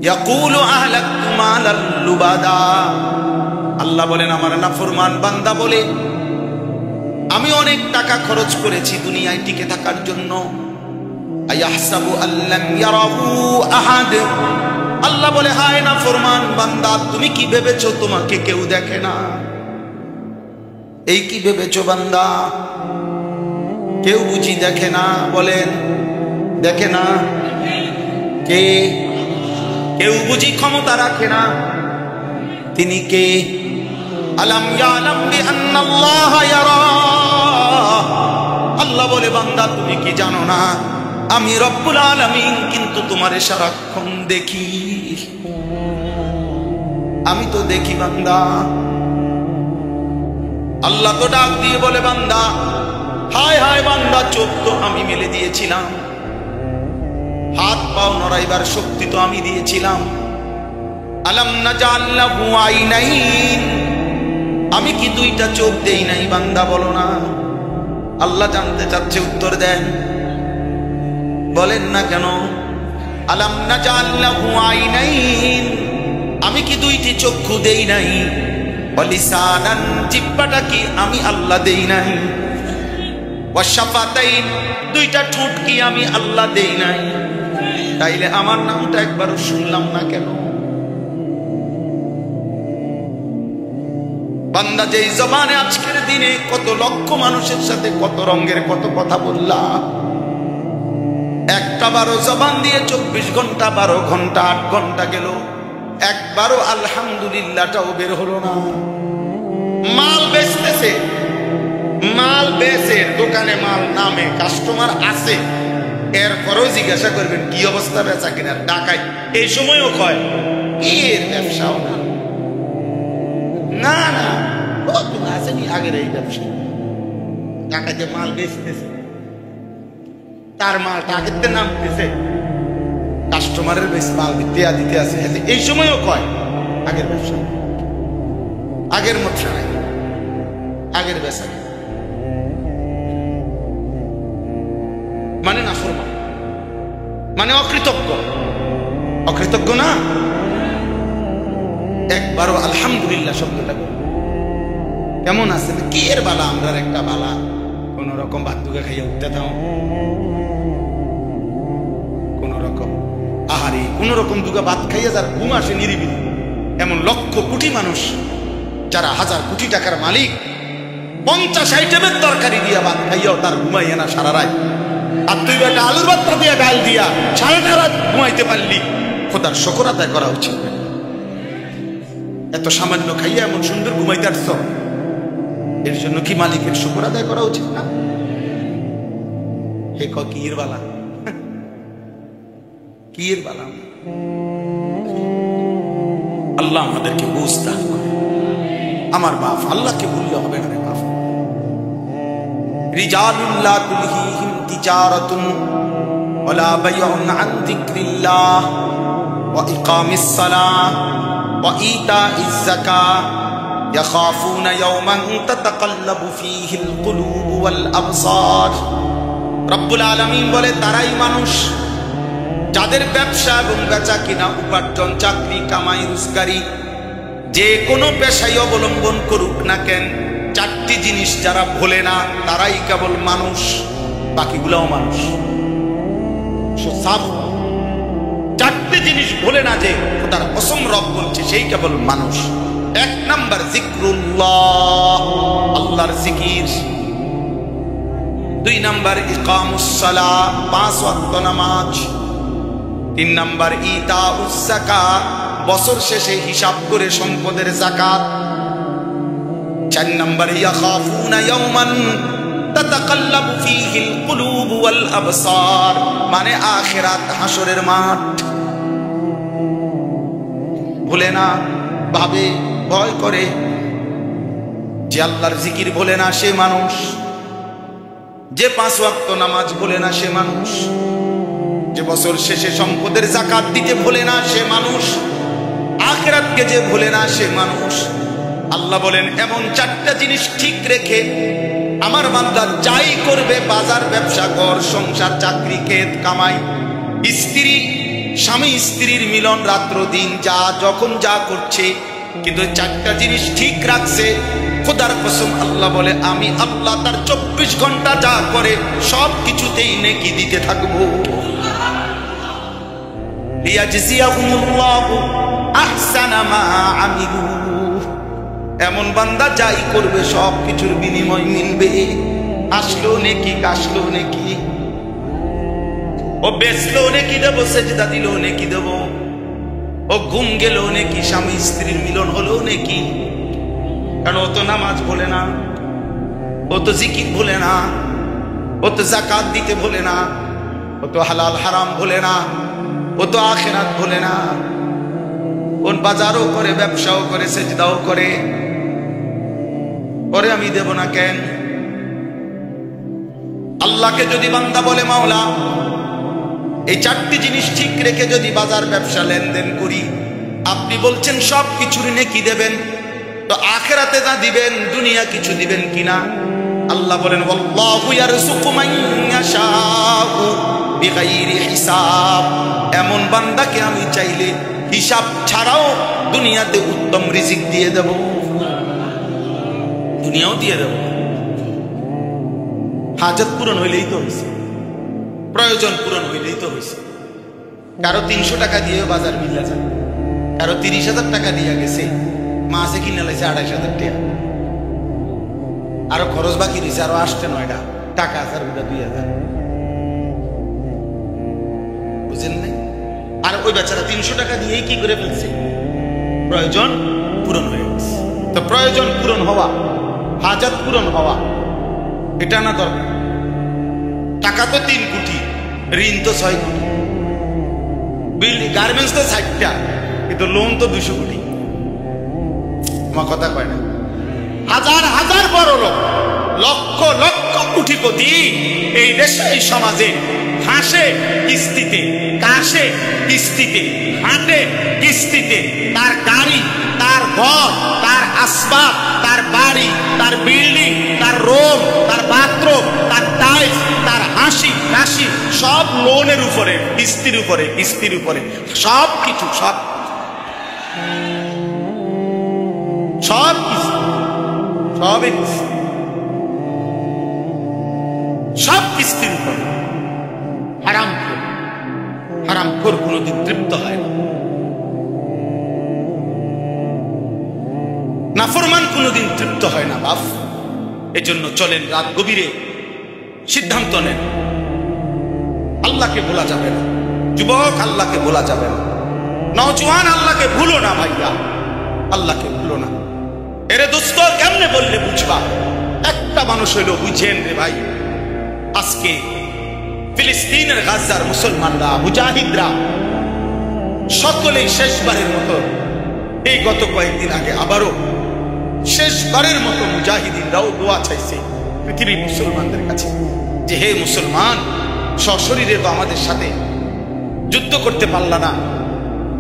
ইয়াকুলু আহলাকতু মালাল লুবাদা। আল্লাহ বলেন আমার নাফরমান বান্দা বলে আমি অনেক টাকা খরচ করেছি দুনিয়ায় টিকে থাকার জন্য। আয়াহসাবু আল্লাম ইয়ারাহু আহাদ। আল্লাহ বলে হায় নাফরমান বান্দা তুমি কি ভেবেছো তোমাকে কেউ দেখে না? এই কি ভেবেছো বান্দা কেউ বুঝি দেখে না? বলেন দেখে না? কে? কেউ বুঝি ক্ষমতা রাখে না? তিনি কে? আলাম ইয়ালাম বিআন্নাল্লাহা ইয়ারা। আল্লাহ বলে বান্দা তুমি কি জানো না আমি রব্বুল আলামিন কিন্তু তোমারে সারাক্ষণ দেখি। আমি তো দেখি বান্দা। আল্লাহ তো ডাক দিয়ে বলে বান্দা হায় হায় বান্দা চোখ তো আমি মেলে দিয়েছিলাম, হাত পাও নড়াইবার শক্তি তো আমি দিয়েছিলাম। আলাম নাজাল লাহু আইনাইন। আমি কি দুইটা চোখ দেই নাই বান্দা বলো না? আল্লাহ জানতে চাচ্ছে উত্তর দেন, বলেন না কেন? আলাম নাজাল লাহু আইনাইন। আমি কি দুইটি চক্ষু দেই নাই? ওয়ালিসানান জিহ্বাটা কি আমি আল্লাহ দেই নাই? ওয়াশাফাতাইন দুইটা ঠোঁট কি আমি আল্লাহ দেই নাই? তাইলে আমার নামটা একবারও শুনলাম না কেন? বান্দা যেই জবানে আজকের দিনে কত লক্ষ মানুষের সাথে কত রঙের কত কথা বললা, একটা 12 জবান দিয়ে 24 ঘন্টা 12 ঘন্টা 8 ঘন্টা গেল, একবারও আলহামদুলিল্লাহটাও বের হলো না। মাল বেচতেছে, মাল বেচে দোকানে মাল নামে কাস্টমার আছে, এরপরও জিজ্ঞাসা করবেন কি অবস্থা বেচা কিনা ঢাকায়, এই সময়ও কয় এর ব্যবসাও না। না না তুমি আসেনি আগের এই ব্যবসা, ঢাকায় যে মাল বেচতেছে তার মাল টাকাতে নামতেছে, কাস্টমারের বেশ মাল দিতে দিতে আছে, এই সময়ও কয় আগের ব্যবসা, আগের মতো নাই, আগের ব্যবসা মানে না ফরমান, মানে অকৃতজ্ঞ। অকৃতজ্ঞ না, একবারও আলহামদুলিল্লাহ শব্দটা কেমন আছে কি এর বালা, আমরা একটা বালা কোন রকম ভাত দুগা খাইয়া উঠতে দাও, কোন রকম আহারে কোন রকম দুগা ভাত খাইয়া যার ঘুম আসে নিরিবিলি, এমন লক্ষ কোটি মানুষ যারা হাজার কোটি টাকার মালিক 50 আইটেমের তরকারি দিয়া ভাত খাইয়াও তার ঘুমাইয়া না সারা রাত, আর তুই একটা আলুর ভর্তা দিয়া ডাল দিয়া সারাটা রাত ঘুমাইতে পারলি, খোদার শুকর আদায় করা উচিত। এত সামান্য খাইয়া এমন সুন্দর ঘুমাইতে আসছ, এর জন্য কি মালিকের শুকর আদায় করা উচিত না? হে কির বালা, কির বালা। আল্লাহ আমাদেরকে বুঝ দান করে। আমার বাপ আল্লাহকে ভুললে হবে না রে বাপ। রিজালুল্লাহ তুলহিহিম তিজারাতুন ওয়ালা বাইউন আন যিকরিল্লাহ ওয়া ইকামিস সালাহ ওয়া ইতাইজ যাকাহ ইয়াখাফুনা ইয়াওমান তাতাকাল্লাবু ফীহিল কুলুব ওয়াল আবসার। রব্বুল আলামিন বলে তারাই মানুষ যাদের ব্যবসা এবং বেচা কিনা উপার্জন চাকরি কামাই রোজগারি যে কোনো পেশাই অবলম্বন করুক না কেন, 4টি জিনিস যারা ভোলে না তারাই কেবল মানুষ, বাকিগুলাও মানুষ। 4টি জিনিস ভোলে না যে তার কসম রব বলছে সেই কেবল মানুষ। 1 নাম্বার জিক্রুল্লাহ, আল্লাহর জিকির। 2 নাম্বার ইকামুস সালাহ, 5 ওয়াক্ত নামাজ। 3 নাম্বার ইতাউস যাকাত, বছর শেষে হিসাব করে সম্পদের যাকাত। 4 নাম্বার ইয়াখাফুনা ইয়াওমান তাতাকাল্লাবু ফীহিল কুলুব ওয়াল আবসার, মানে আখিরাত হাসরের মাঠ। ভুলে না, ভাবে ভয় করে যে আল্লাহর জিকির ভুলে না সে মানুষ, যে 5 ওয়াক্ত নামাজ ভুলে না সে মানুষ, যে বছর শেষে সম্পদের যাকাত দিতে ভুলে না সে মানুষ, আখিরাতকে যে ভুলে না সে মানুষ। আল্লাহ বলেন এমন 4টা জিনিস ঠিক রেখে আমার বান্দা যাই করবে, বাজার ব্যবসা ঘর সংসার চাকরি ক্ষেত কামাই স্ত্রী স্বামী স্ত্রীর মিলন রাত্র দিন যা যখন যা করছে, কিন্তু চারটা জিনিস ঠিক রাখছে। খোদার কসম আল্লাহ বলে আমি আল্লাহ তার 24 ঘন্টা যা করে সব কিছুতেই নেকি দিতে থাকবো। লিয়াজজিয়াহুমুল্লাহু আহসানা মা আমিলু, এমন বান্দা যাই করবে সব কিছুর বিনিময় মিলবে। আসলো নেকি, কাশলো নেকি, ও বেচলো নেকি দেব, সেজদা দিল নেকি দেব, ও ঘুম গেল নেকি, স্বামী স্ত্রীর মিলন হলো নেকি। কারণ ও তো নামাজ ভোলে না, ও তো জিকির ভোলে না, ও তো যাকাত দিতে ভোলে না, ও তো হালাল হারাম ভোলে না, ও তো আখিরাত ভোলে না। ওর বাজারও করে, ব্যবসাও করে, সেজদাও করে, ওরে আমি দেব না কেন? আল্লাহকে যদি বান্দা বলে মাওলা এই চারটি জিনিস ঠিক রেখে যদি বাজার ব্যবসা লেনদেন করি, আপনি বলছেন সব কিছুর নেকি দেবেন, তো আখিরাতে যা দিবেন দুনিয়া কিছু দিবেন কিনা? আল্লাহ বলেন ওয়াল্লাহু ইয়ারযুকু মান ইয়াশাউ বিগাইরি হিসাব, এমন বান্দাকে আমি চাইলে হিসাব ছাড়াও দুনিয়াতে উত্তম রিজিক দিয়ে দেব, দুনিয়াও দিয়ে দেব। হাজত পূরণ হইলেই তো হয়েছে, প্রয়োজন পূরণ হইলেই তো হয়েছে। কারো 300 টাকা দিয়ে বাজার মিলা যায়, কারো 30,000 টাকা দিয়ে গেছে, মাসে কিনে লাইছে 28,000 টাকা, আরো খরচ বাকি রয়েছে, আরো 8-9টা টাকা আছে, 2,000, বুঝেন নাই? আর ওই বেচারা 300 টাকা দিয়েই কি করে ফেলছে? প্রয়োজন পূরণ হয়ে গেছে। তো প্রয়োজন পূরণ হওয়া, হাজত পূরণ হওয়া, এটা না দরকার। টাকা তো 3 কোটি, ঋণ তো 6 কোটি, গার্মেন্টস তো 60টা, কিন্তু লোন তো 200 কোটি। আমার কথা কয় না? হাজার হাজার বড় লোক, লক্ষ লক্ষ কোটিপতি এই দেশে, এই সমাজে হাসে কিস্তিতে, কাশে কিস্তিতে, হাঁটে কিস্তিতে, তার গাড়ি, তার ঘর, তার আসবাব, তার বাড়ি, তার বিল্ডিং, তার রুম, তার বাথরুম, তার টাইলস, তার হাসি কাশি সব লোনের উপরে, কিস্তির উপরে, কিস্তির উপরে, সব কিছু, সব সব সব কিস্তির উপরে। হারামখোর, হারামখোর কোনোদিন তৃপ্ত হয় না, নাফরমান কোনোদিন তৃপ্ত হয় না বাপ। এজন্য চলেন রাত গভীরে সিদ্ধান্ত নেন, আল্লাহকে ভোলা যাবে না। যুবক, আল্লাহকে ভোলা যাবে না। নওজোয়ান, আল্লাহকে ভুলো না ভাইয়া, আল্লাহকে ভুলো না। এরে দোস্ত, কেমনে বললে বুঝবা? একটা মানুষ হইলো বুঝেন রে ভাই। আজকে ফিলিস্তিনের গাজার মুসলমানরা, মুজাহিদরা সকলেই শেষবারের মতো, এই গত কয়েকদিন আগে আবারও শেষবারের মতো মুজাহিদিনরাও দোয়া চাইছে পৃথিবীর মুসলমানদের কাছে যে হে মুসলমান, সশরীরে তো আমাদের সাথে যুদ্ধ করতে পারলা না,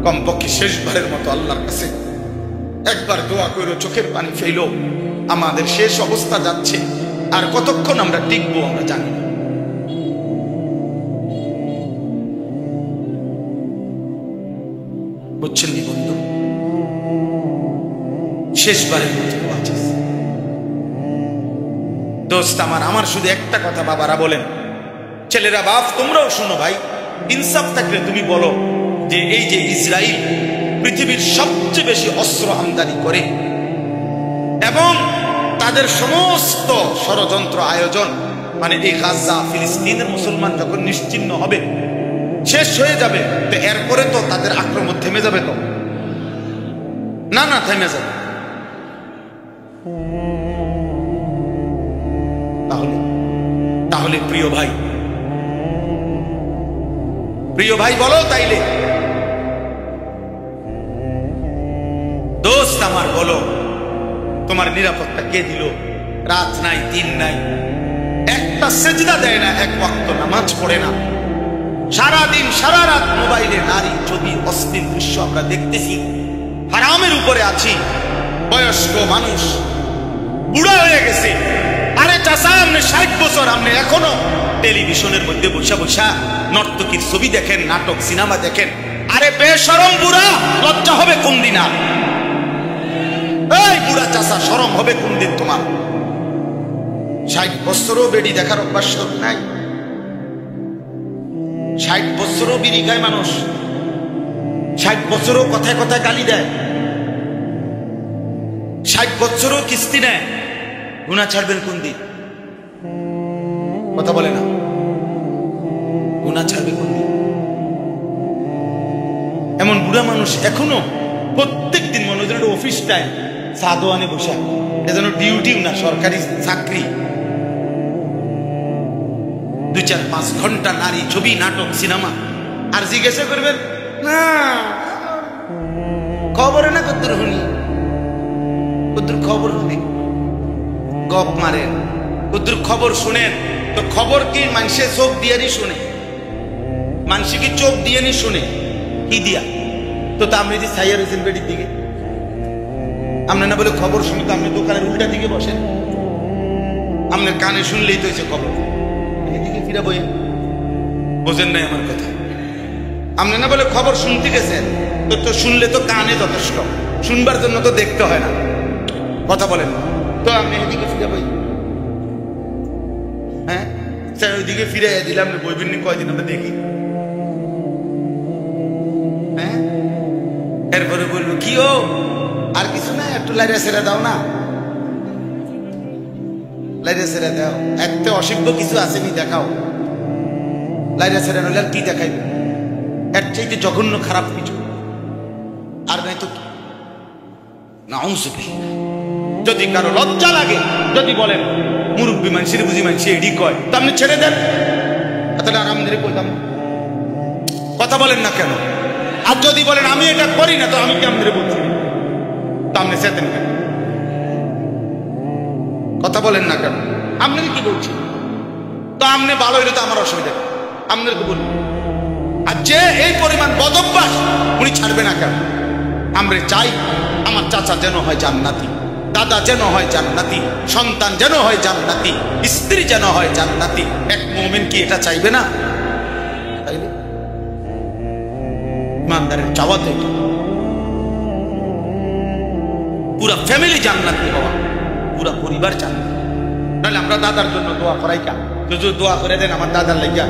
কমপক্ষে শেষবারের মতো আল্লাহর কাছে একবার দোয়া করো, চোখের পানি ফেলো। আমাদের শেষ অবস্থা যাচ্ছে, আর কতক্ষণ আমরা টিকবো আমরা জানি না। বুঝছেন নি বন্ধু? শেষবারের মতো দোয়া চাইছে। দোস্ত আমার শুধু একটা কথা বাবারা বলেন, ছেলেরা বাপ তোমরাও শোনো ভাই, ইনসাফ থাকলে তুমি বলো যে এই যে ইসরায়েল পৃথিবীর সবচেয়ে বেশি অস্ত্র আমদানি করে এবং তাদের সমস্ত ষড়যন্ত্র আয়োজন, মানে এই গাজা ফিলিস্তিনের মুসলমান যখন নিশ্চিহ্ন হবে, শেষ হয়ে যাবে, তো এরপরে তো তাদের আক্রমণ থেমে যাবে? তো না, না থেমে যাবে। তাহলে প্রিয় ভাই বলো তাইলে, দোস্ত আমার বলো, তোমার নিরাপত্তা কে দিল? রাত নাই, দিন নাই, একটা সেজদা দেয় না, এক ওয়াক্ত নামাজ পড়ে না, সারাদিন সারা রাত মোবাইলে নারী ছবি, অশ্লীল দৃশ্য আমরা দেখতেছি, হারামের উপরে আছি। বয়স্ক মানুষ বুড়া হয়ে গেছে, আরে চাচা আপনি 60 বছর, আপনি এখনো টেলিভিশনের মধ্যে বসা বসা নর্তকীর ছবি দেখেন, নাটক সিনেমা দেখেন, আরে বেশরম বুড়া, লজ্জা হবে কোন দিন? আর এই বুড়া চাচা, শরম হবে কোন দিন তোমার? 60 বছরও বেডি দেখার অভ্যাস নাই। 60 বছরও বিড়ি খায় মানুষ, 60 বছরও কথায় কথায় গালি দেয়, 60 বছরও কিস্তি নেয়। গুনাহ ছাড়বেন কোন দিন? কথা বলে না, গুনাহ ছাড়বে কোন দিন? এমন বুড়া মানুষ এখনো প্রত্যেক দিন মনে হয় অফিস টাইম চা দোয়ানে বসা, এজন্য ডিউটিও না, সরকারি চাকরি। 2-4-5 ঘন্টা নারী ছবি, নাটক, সিনেমা। আর জিজ্ঞাসা করবেন না খবরে না কদ্দুর শুনি, কদ্দুর খবর শুনি, গপ মারেন, কদ্দুর খবর শুনেন। তো খবর কি মানুষের চোখ দিয়ে নি শুনে? মানুষ কি চোখ দিয়ে নি শুনে? কি দিয়া? তো আপনি যে ছাইয়া রয়েছেন বেডির দিকে, আপনি না বলে খবর শুনে, তো আপনি দোকানের উল্টা দিকে বসেন। আপনার কানে শুনলেই তো হয়েছে খবর, এদিকে ফিরা বই। বোঝেন নাই আমার কথা? আপনি না বলে খবর শুনতে গেছেন, তো শুনলে তো কানে যথেষ্ট, শুনবার জন্য তো দেখতে হয় না। কথা বলেন, তো আপনি এদিকে ফিরে বই। হ্যাঁ স্যার, ওইদিকে ফিরে দিলাম, বইবেন কয়দিন আমরা দেখি। হ্যাঁ, এরপরে বলবো কি ও আর কিছু না, একটু লাইরা ছেড়ে দাও না, লাইরা ছেড়ে দাও, এত অসভ্য কিছু আসেনি দেখাও। লাইরা ছেড়ে নইলে আর কি দেখাইবে? এর চাইতে জঘন্য খারাপ কিছু আর নাই তো কি? যদি কারো লজ্জা লাগে, যদি বলেন মুরব্বী মানুষের বুঝি মানুষ এডি কয়, তো আপনি ছেড়ে দেন, তাহলে আর আমাদের বলতাম। কথা বলেন না কেন? আর যদি বলেন আমি এটা করি না, তো আমি কি আমাদের বলছি? তো আপনি চেতেন কেন? কথা বলেন না কেন? আপনাকে কি বলছি? তো আপনি ভালো হইলে তো আমার অসুবিধা, আপনাদেরকে বলুন। আর যে এই পরিমাণ বদভ্যাস, উনি ছাড়বে না কেন? আমরা চাই আমার চাচা যেন হয় জান্নাতি, দাদা যেন হয় জান্নাতি, সন্তান যেন হয় জান্নাতি, স্ত্রী যেন হয় জান্নাতি। এক মুমিন কি এটা চাইবে না? তাইলে ইমানদারের চাওয়া তো এটা, পুরা ফ্যামিলি জান্নাতি হওয়া, পুরা পরিবার জান্নাতি। তাহলে আমরা দাদার জন্য দোয়া করাই কা? যদি দোয়া করে দেন আমার দাদার লাগিয়া,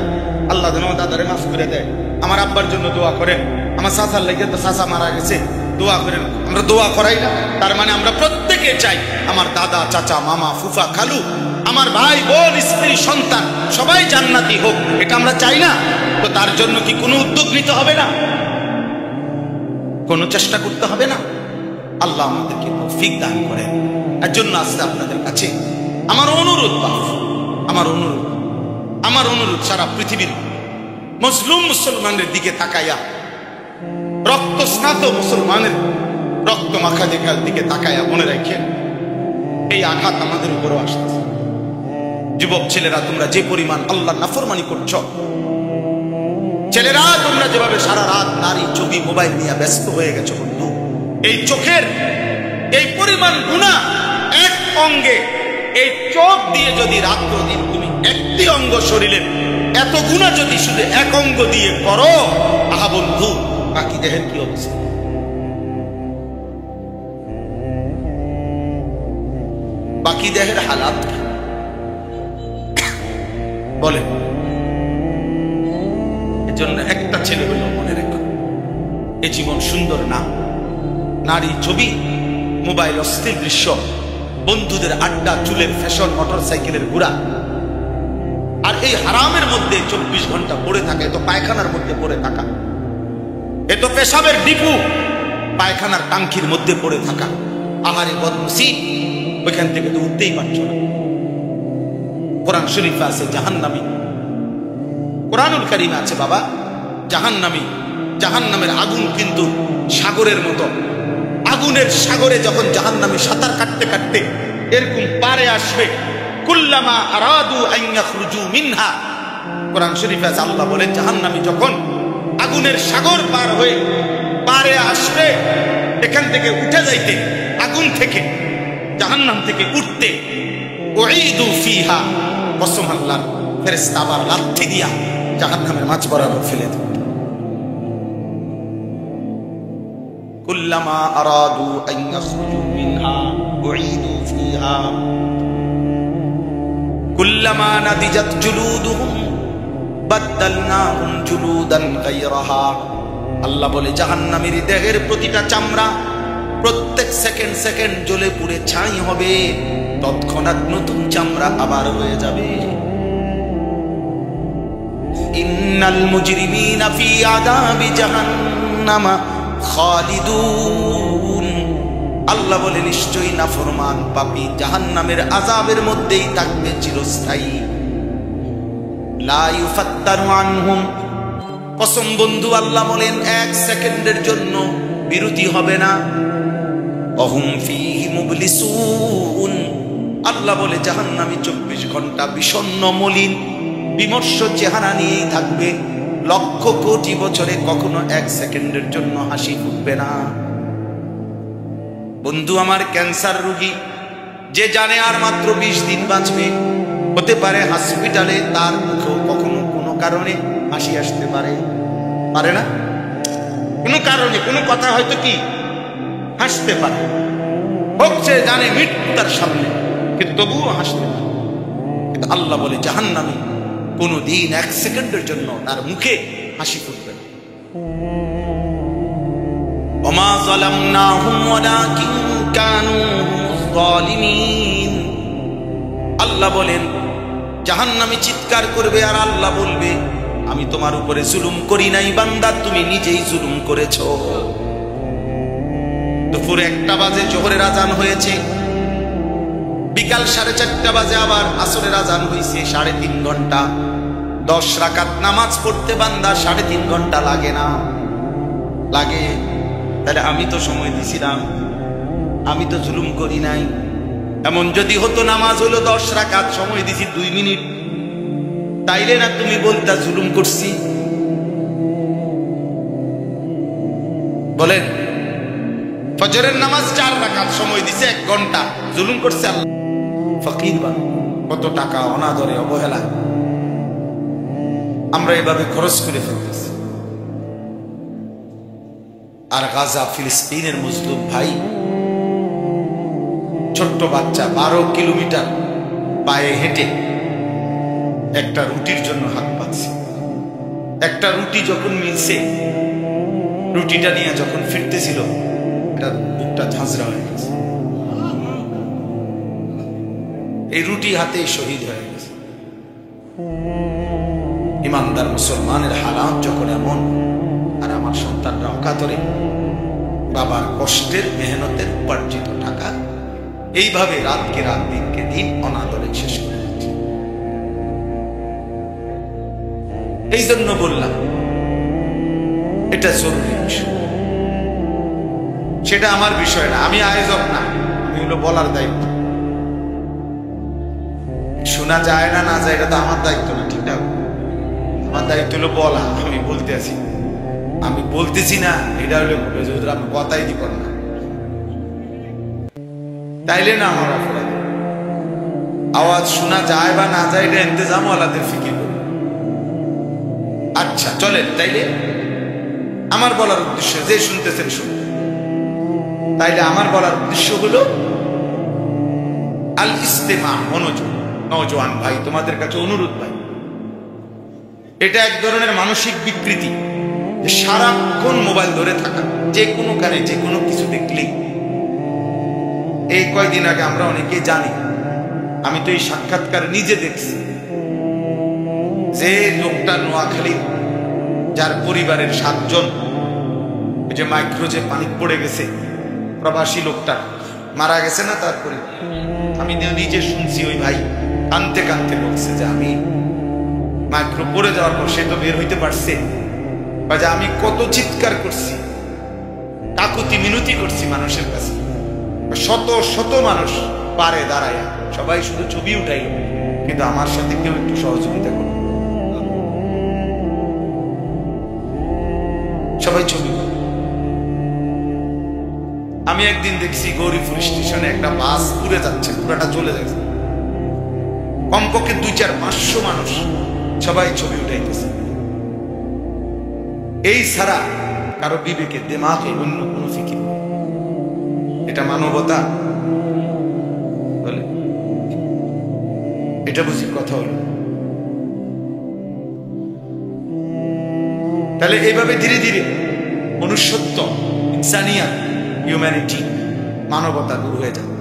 আল্লাহ যেন আমার দাদারে মাফ করে দেয়। আমার আব্বার জন্য দোয়া করেন, আমার চাচার লাগিয়া, তো চাচা মারা গেছে, দোয়া করেন। আমরা দোয়া করাই না, তার মানে আমরা প্রত্যেকে চাই আমার দাদা, চাচা, মামা, ফুফা, খালু, আমার ভাই, বোন, স্ত্রী, সন্তান সবাই জান্নাতি হোক, এটা আমরা চাই না? তো তার জন্য কি কোনো উদ্যোগ নিতে হবে না? কোনো চেষ্টা করতে হবে না? আল্লাহ আমাদেরকে তৌফিক দান করেন। এর জন্য আসছে আপনাদের কাছে আমার অনুরোধ, আমার অনুরোধ সারা পৃথিবীর মুসলিম মুসলমানদের দিকে তাকাইয়া, রক্ত স্নাত মুসলমানের রক্ত মাখা দেখার দিকে তাকাইয়া মনে রাখেন, এই আঘাত আমাদের উপরও আসতেছে। যুবক ছেলেরা, তোমরা যে পরিমাণ আল্লাহর নাফরমানি করছো, ছেলেরা তোমরা যেভাবে সারা রাত নারী ছবি, মোবাইল নিয়ে ব্যস্ত হয়ে গেছো, বন্ধু, এই চোখের এই পরিমাণ গুনাহ এক অঙ্গে, এই চোখ দিয়ে যদি রাত্র দিন তুমি একটি অঙ্গ শরীরের এত গুনাহ যদি শুধু এক অঙ্গ দিয়ে করো, আহা বন্ধু, বাকি দেহের কি অবস্থা? বাকি দেহের হালাত বলেন। এজন্য একটা ছেলে হইল মনে রেখো, এ জীবন সুন্দর না। নারী ছবি, মোবাইল, অশ্লীল দৃশ্য, বন্ধুদের আড্ডা, চুলের ফ্যাশন, মোটর সাইকেলের ঘোরা, আর এই হারামের মধ্যে 24 ঘন্টা পড়ে থাকা, এ তো পায়খানার মধ্যে পড়ে থাকা, এ তো পেশাবের ডিপু, পায়খানার টাঙ্কির মধ্যে পড়ে থাকা। আহারে বদনসিব, ওইখান থেকে তো উঠতেই পারছো না। কোরআন শরীফে আছে জাহান্নামী, কোরআনুল কারীমে আছে বাবা জাহান্নামী। জাহান্নামের আগুন কিন্তু সাগরের মতো, আগুনের সাগরে যখন জাহান্নামী সাঁতার কাটতে কাটতে এরকম পারে আসবে, কুল্লামা আরাদু আন ইয়াখরুজু মিনহা, কোরআন শরীফে আছে আল্লাহ বলেন জাহান্নামী যখন আগুনের সাগর পার হয়ে পারে আসবে, এখান থেকে উঠে যাইতে, আগুন থেকে, জাহান্নাম থেকে উঠতে, উঈদু ফিহা, কসম আল্লাহর, ফেরেশতা আবার লাথি দিয়া জাহান্নামের মাঝ বরাবর ফেলে দেবে। কুল্লামা আরাদু আন ইয়াখরুজু মিনহা উঈদু ফিহা কুল্লামা নাদিজাত জুলুদুহুম বাদদালনাহুম জুলুদান গায়রাহা। আল্লাহ বলে জাহান্নামীর দেহের প্রতিটা চামড়া প্রত্যেক সেকেন্ড সেকেন্ড জ্বলে পুড়ে ছাই হবে, তৎক্ষণাৎ নতুন চামড়া আবার হয়ে যাবে। ইন্নাল মুজরিমিনা ফি আযাবি জাহান্নাম খালিদুন। আল্লাহ বলে নিশ্চয়ই নাফরমান পাপী জাহান্নামের আযাবের মধ্যেই থাকবে চিরস্থায়ী। লা ইউফাত্তারু আনহুম, কসম বন্ধু আল্লাহ বলেন এক সেকেন্ডের জন্য বিরতি হবে না। অহুম ফীহি মুবলিসুন, আল্লাহ বলে জাহান্নামী 24 ঘন্টা বিষণ্ণ মলিন বিমর্ষ চেহারা নিয়েই থাকবে। লক্ষ কোটি বছরে কখনো এক সেকেন্ডের জন্য হাসি ফুটবে না। বন্ধু আমার ক্যান্সার রোগী যে জানে আর মাত্র 20 দিন বাঁচবে, হতে পারে হসপিটালে তার মুখেও কখনো কোনো কারণে হাসি আসতে পারে, পারে না? কোনো কারণে কোনো কথা হয়তো কি হাসতে পারে, হচ্ছে জানে মৃত্যু তার সামনে, কিন্তু তবুও হাসতে পারে। কিন্তু আল্লাহ বলে জাহান্নামী কোনদিন এক সেকেন্ডের জন্য তার মুখে হাসি ফুটবে না। ওমা যালামনাহুম ওয়ালাকিন কানু যালিমিন। আল্লাহ বলেন জাহান্নামী চিৎকার করবে আর আল্লাহ বলবে আমি তোমার উপরে জুলুম করি নাই বান্দা, তুমি নিজেই জুলুম করেছো। দুপুর 1টা বাজে জোহরের আজান হয়েছে, বিকাল 4:30 বাজে আবার আসরের আজান হয়েছে, 3.5 ঘন্টা। 10 রাকাত নামাজ পড়তে বান্দা 3.5 ঘন্টা লাগে না? লাগে। তাহলে আমি তো সময় দিছিলাম, আমি তো জুলুম করি নাই। এমন যদি হতো নামাজ হলো 10 রাকাত, সময় দিছি 2 মিনিট, তাইলে না তুমি বলতা জুলুম করছি? বলেন ফজরের নামাজ 4 রাকাত, সময় দিছে 1 ঘন্টা, জুলুম করছে আল্লাহ? ফকির বান কত টাকা অনাদরে অবহেলা আমরা এভাবে খরচ করে ফেলতেছি। আর গাজা ফিলিস্তিনের মুসলিম ভাই, ছোট্ট বাচ্চা 12 কিলোমিটার পায়ে হেঁটে একটা রুটির জন্য হাত পাচ্ছে। একটা রুটি যখন মিলছে, রুটিটা নিয়ে যখন ফিরতেছিল, এটা বুকটা ঝাঁঝরা হয়ে গেছে। এই রুটি হাতেই শহীদ হয়ে গেছে। ইমানদার মুসলমানের হালাত যখন এমন, আর আমার সন্তানরা অকাতরে বাবার কষ্টের মেহনতের উপার্জিত টাকা এইভাবে রাতকে রাত দিনকে দিন অনাদরে শেষ করে দিচ্ছে। এই জন্য বললাম এটা জরুরি বিষয়, সেটা আমার বিষয় না, আমি আয়োজক না, আমি হলো বলার দায়িত্ব। শোনা যায় না না যায় এটা তো আমার দায়িত্ব না, ঠিক না? আমার দায়িত্ব হলো বলা। আমি বলতে আছি, আমি বলতেছি না, এটা হলো আমি কথাই দিব না, তাইলে না আমার অপরাধ। আওয়াজ শোনা যায় বা না যায় এটা ইন্তজাম ওয়ালাদের ফিকির করবে। আচ্ছা চলেন, তাইলে আমার বলার উদ্দেশ্য, যে শুনতেছেন শুনুন, তাইলে আমার বলার উদ্দেশ্য হলো আল ইস্তেমা, মনোযোগ। নওজোয়ান ভাই, তোমাদের কাছে অনুরোধ ভাই, এটা এক ধরনের মানসিক বিকৃতি, সারাক্ষণ মোবাইল ধরে থাকা, যে কোনো কানে যে কোনো কিছু দেখলেই। এই কয়দিন আগে আমরা অনেকেই জানি, আমি তো এই সাক্ষাৎকার নিজে দেখছি, যে লোকটা নোয়াখালী, যার পরিবারের 7 জন ওই যে মাইক্রো যে পানি পড়ে গেছে, প্রবাসী লোকটা মারা গেছে না, তারপরে আমি নিজে শুনছি ওই ভাই কানতে কানতে বলছে যে আমি মাইক্রো পড়ে যাওয়ার পর সে তো বের হইতে পারছে, বা যে আমি কত চিৎকার করছি, কাকুতি মিনতি করছি মানুষের কাছে, শত শত মানুষ পারে দাঁড়ায়, সবাই শুধু ছবি উঠাইল, কিন্তু আমার সাথে কেউ একটু সহযোগিতা করল, সবাই ছবি। আমি একদিন দেখছি গৌরীপুর স্টেশনে একটা বাস পুড়ে যাচ্ছে, পুরাটা চলে যাচ্ছে, কমপক্ষে 200-500 মানুষ সবাই ছবি উঠাইতেছে। এই ছাড়া কারো বিবেকে দেমাগে অন্য কোনো ফিকির এটা মানবতা বলে? এটা বুঝি কথা হলো? তাহলে এইভাবে ধীরে ধীরে মনুষ্যত্ব, ইনসানিয়াত, হিউম্যানিটি, মানবতা দূর হয়ে যাবে।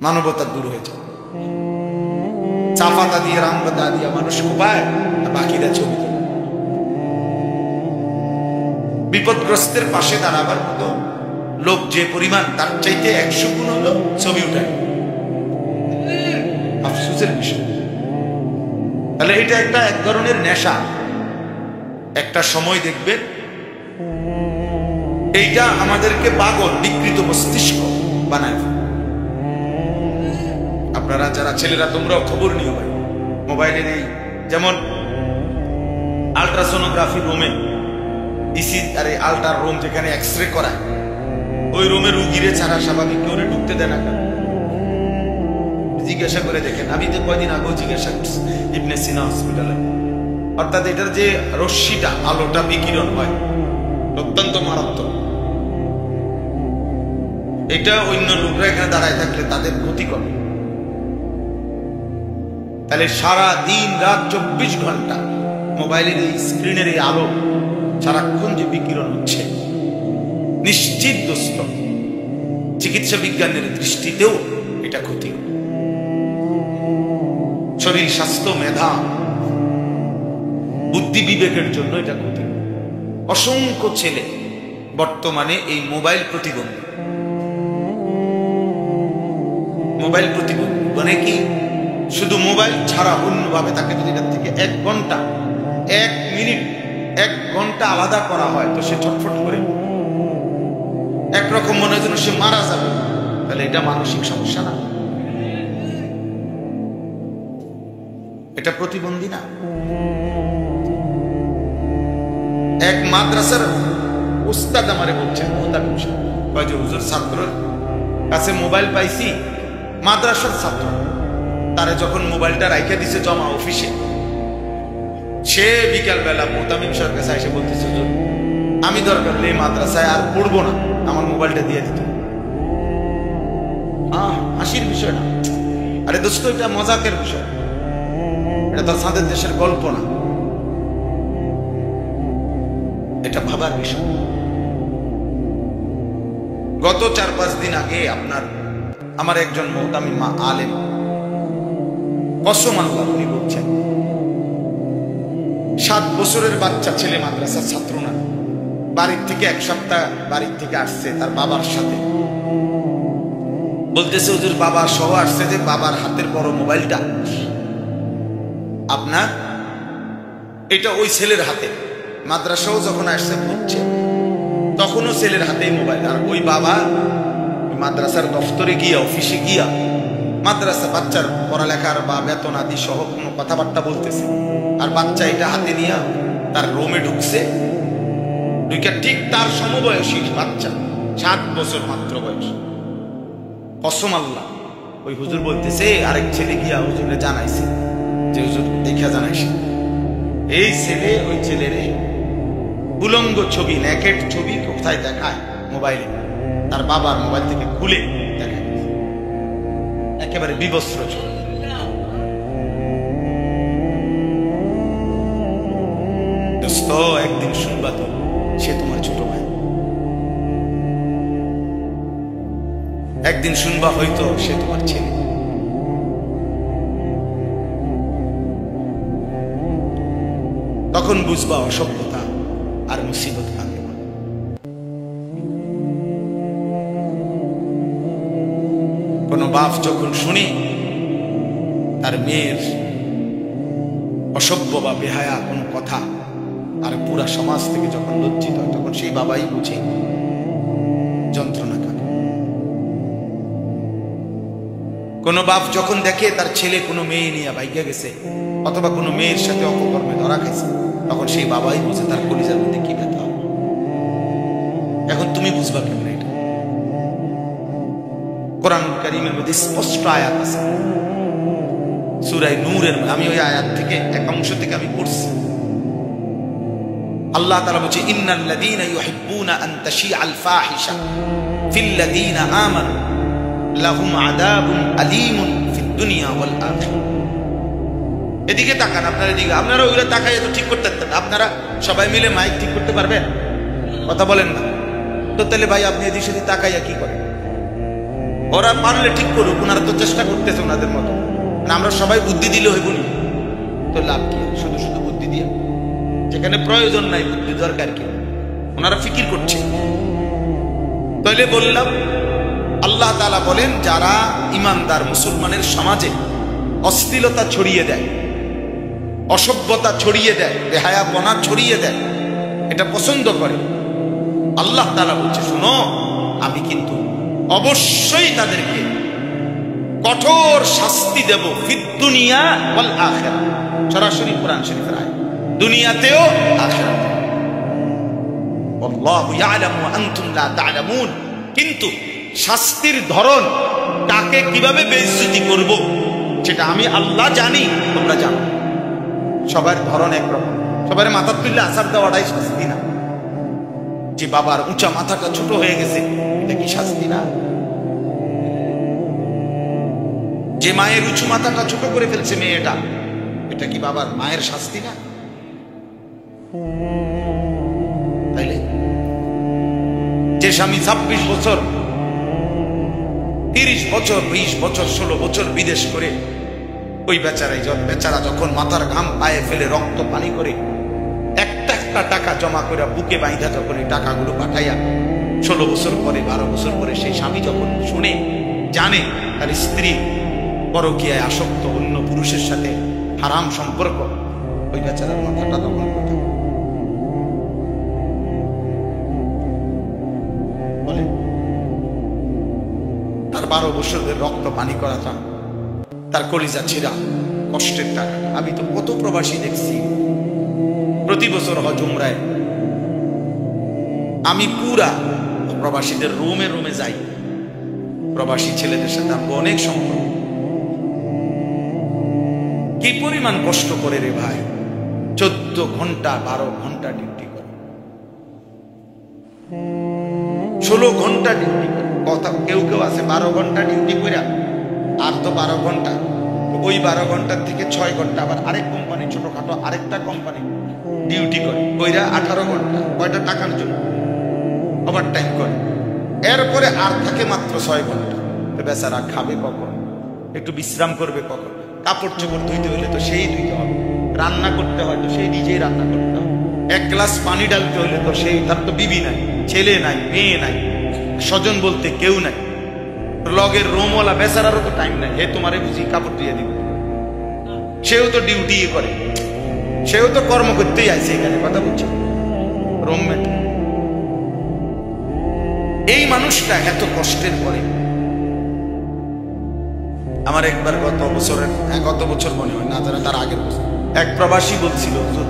মানবতা দূর হয়ে যাবে। চা পাতা দিয়ে, রাম পাতা দিয়ে মানুষ কোপায়, বাকিরা ছবি তোলে। বিপদগ্রস্তের পাশে দাঁড়াবার মতো লোক যে পরিমাণ, তার চাইতে 100 গুণ হলো ছবি উঠায়। আফসোসের বিষয়। তাহলে এটা একটা এক ধরনের নেশা। একটা সময় দেখবেন এইটা আমাদেরকে পাগল, বিকৃত মস্তিষ্ক বানায়। আপনারা যারা ছেলেরা, তোমরাও খবর নিও ভাই। মোবাইলের এই যেমন আল্ট্রাসোনোগ্রাফি রুমে, ইসি আরে আল্ট্রা রুম যেখানে এক্সরে করায়, ওই রুমে রুগীরে ছাড়া স্বাভাবিক কেউ ঢুকতে দেয় না কেন? জিজ্ঞাসা করে দেখেন। আমি যে কয়দিন আগেও জিজ্ঞাসা করছি ইবনে সিনা হসপিটালে। অর্থাৎ এটার যে রশ্মিটা, আলোটা বিকিরণ হয় অত্যন্ত মারাত্মক। এটা অন্য লোকরা এখানে দাঁড়ায় থাকলে তাদের ক্ষতি করে। তাহলে সারা দিন রাত 24 ঘন্টা মোবাইলের এই স্ক্রিনের এই আলো সারাক্ষণ যে বিকিরণ হচ্ছে, নিশ্চিত দোস্ত চিকিৎসা বিজ্ঞানের দৃষ্টিতেও এটা ক্ষতি। শরীর স্বাস্থ্য, মেধা, বুদ্ধি বিবেকের জন্য এটা ক্ষতি। অসংখ্য ছেলে বর্তমানে এই মোবাইল প্রতিবন্ধী। মোবাইল প্রতিবন্ধী মানে কি? শুধু মোবাইল ছাড়া অন্যভাবে তাকে যদি এটার থেকে 1 ঘন্টা, 1 মিনিট, 1 ঘন্টা আলাদা করা হয় তো সে ছটফট করে, একরকম মনে হয় যেন সে মারা যাবে। তাহলে এটা মানসিক সমস্যা না? এটা প্রতিবন্ধী না? এক মাদ্রাসার উস্তাদ আমারে বলছেন, হুজুর ছাত্রের কাছে মোবাইল পাইছি, মাদ্রাসার ছাত্র, তারে যখন মোবাইলটা রাইখে দিছে জমা অফিসে, সে বিকাল বেলা মোতামিম সাহেবের কাছে এসে বলতেছে, হুজুর আমি দরকার হলে মাদ্রাসায় আর পড়বো না, আমার মোবাইলটা দিয়ে দিত। হাসির বিষয় না। আরে দোস্ত, এটা মজাকের বিষয়, এটা তো আমাদের দেশের গল্প না, এটা ভাবার বিষয়। গত 4-5 দিন আগে আমার একজন মুহতামিম মা আলেম, কসম আল্লাহ, উনি বলছেন 7 বছরের বাচ্চা ছেলে, মাদ্রাসার ছাত্র না, বাড়ির থেকে 1 সপ্তাহ বাড়ির থেকে আসছে তার বাবার সাথে। বলতেছে হুজুর বাবা সহ আসছে, যে বাবার হাতের বড় মোবাইলটা আপনার, এটা ওই ছেলের হাতে। মাদ্রাসাও যখন আসছে বুঝছে, তখনও ছেলের হাতেই মোবাইল। আর ওই বাবা মাদ্রাসার দফতরে গিয়া, অফিসে গিয়া মাদ্রাসা বাচ্চার পড়ালেখার বা বেতন আদি সহ কোনো কথাবার্তা বলতেছে, আর বাচ্চা এটা হাতে নিয়ে তার রুমে ঢুকছে। ঠিক তার সমবয়সী বাচ্চা, 7 বছর মাত্র বয়স। কসম আল্লাহ, ওই হুজুর বলতেছে আরেক ছেলে গিয়া হুজুরে জানাইছে, যে হুজুর দেখা জানাইছে, এই ছেলে ওই ছেলের উলঙ্গ ছবি, নেকেট ছবি কোথায় দেখায় মোবাইলে, তার বাবার মোবাইল থেকে খুলে দেখায়, একেবারে বিবস্ত্র ছবি। দোস্ত একদিন শুনবা তো, সে তোমার ছোট ভাই। একদিন শুনবা হয়তো সে তোমার ছেলে। তখন বুঝবা অসভ্যতা আর মুসিবত কাকে বলে। কোন বাপ যখন শুনি তার মেয়ের অসভ্য বা বেহায়া কোন কথা, আর পুরা সমাজ থেকে যখন লজ্জিত হয়, তখন সেই বাবাই বুঝে যন্ত্রণা কাকে। কোন বাপ যখন দেখে তার ছেলে কোনো মেয়ে নিয়ে বাইকে গেছে, অথবা কোনো মেয়ের সাথে অপকর্মে ধরা খাইছে, তখন সেই বাবাই বুঝে তার কলিজার মধ্যে কি ব্যথা। এখন তুমি বুঝবা কেমন এটা? কোরআনুল কারীমের মধ্যে স্পষ্ট আয়াত আছে, সূরা নূরের। আমি ওই আয়াত থেকে এক অংশ থেকে আমি পড়ছি। আল্লাহ তাআলা বলছে ইন্নাল্লাযীনা ইউহিব্বুনা আন তাশিআল ফাহিশা ফিল্লাযীনা আমানু লাহুম আযাবুন আলীমুন ফিদ দুনিয়া ওয়াল আখিরাহ। এদিকে তাকান, আপনারা এদিকে, আপনারা ওইগুলো তাকাইয়ে তো ঠিক করতে পারতেন। আপনারা সবাই মিলে মাইক ঠিক করতে পারবেন? কথা বলেন না তো। তাহলে ভাই আপনি এদিকে সেদিকে তাকাইয়া কি করেন? ওরা পারলে ঠিক করুক, ওনারা তো চেষ্টা করতেছে ওনাদের মতো। আমরা সবাই বুদ্ধি দিলে হইব না তো লাভ কি? শুধু শুধু বুদ্ধি দিয়ে যেখানে প্রয়োজন নাই বুদ্ধি দরকার কি? ওনারা ফিকির করছে। তাইলে বললাম আল্লাহ তাআলা বলেন যারা ইমানদার মুসলমানের সমাজে অশ্লীলতা ছড়িয়ে দেয়, অসভ্যতা ছড়িয়ে দেয়, বেহায়াপনা ছড়িয়ে দেয়, এটা পছন্দ করে, আল্লাহ তাআলা বলছে শুনো আমি কিন্তু অবশ্যই তাদেরকে কঠোর শাস্তি দেব ফিদ দুনিয়া ওয়াল আখিরাহ। সরাসরি কোরআন শরীফের আয়াত, দুনিয়াতেও আখিরাতেও। আল্লাহু ইয়ালামু ওয়া আনতুম লা তা'লামুন। কিন্তু শাস্তির ধরন, কাকে কিভাবে বেইজ্জতি করব সেটা আমি আল্লাহ জানি, তোমরা জানো। সবার ধরন একরকম। সবার মাথা তুললে আসার দেওয়াটাই শাস্তি না? যে বাবার উঁচা মাথাটা ছোট হয়ে গেছে এটা কি শাস্তি না? যে মায়ের উঁচু মাথাটা ছোট করে ফেলছে মেয়েটা, এটা কি বাবার মায়ের শাস্তি না? তাইলে যে স্বামী 26 বছর 30 বছর 20 বছর 16 বছর বিদেশ করে, ওই বেচারা যখন মাথার ঘাম পায়ে ফেলে রক্ত পানি করে একটা একটা টাকা জমা করে বুকে বাইন্ধা যখন এই টাকাগুলো পাঠাইয়া 16 বছর পরে 12 বছর পরে সেই স্বামী যখন শুনে জানে তার স্ত্রী পরকীয়ায় আসক্ত, অন্য পুরুষের সাথে হারাম সম্পর্ক, ওই বেচারার মাথাটা তখন কোথায়? বলে তার 12 বছরের রক্ত পানি করাটা, তার কলিজা ছিঁড়া কষ্টের টাকা। আমি তো কত প্রবাসী দেখছি প্রতি বছর হজ উমরায়, আমি পুরা প্রবাসীদের রুমে রুমে যাই, প্রবাসী ছেলেদের সাথে আমি অনেক সম্পর্ক। কি পরিমাণ কষ্ট করে রে ভাই, 14 ঘন্টা 12 ঘন্টা ডিউটি করে, 16 ঘন্টা ডিউটি করে। কথা কেউ কেউ আছে 12 ঘন্টা ডিউটি করে আর তো 12 ঘন্টা, ওই 12 ঘন্টার থেকে 6 ঘন্টা আবার আরেক কোম্পানি, ছোটখাটো আরেকটা কোম্পানি ডিউটি করে, ওইরা 18 ঘন্টা। কয়টা টাকার জন্য ওভার টাইম করে, এরপরে আর থাকে মাত্র 6 ঘন্টা। তো বেচারা খাবে কখন, একটু বিশ্রাম করবে কখন? কাপড় চোপড় ধুইতে হলে তো সেই ধুইতে হবে, রান্না করতে হয় তো সেই নিজেই রান্না করতে হবে, এক গ্লাস পানি ডালতে হলে তো সেই, তার তো বিবি নাই, ছেলে নাই, মেয়ে নাই, স্বজন বলতে কেউ নাই, লগের রোমওয়ালা বেচারারও তো টাইম নাই, হে তোমারে বুঝি কাপড় দিয়ে দিব। সেও তো ডিউটি করে, সেও তো কর্ম করতেই আইছে এখানে, কথা বলছে রুমমেট। এই মানুষটা এত কষ্টের পরে, আমার একবার গত বছর মনে হয় না, তার আগের বছর এক প্রবাসী বলছিল হুজুর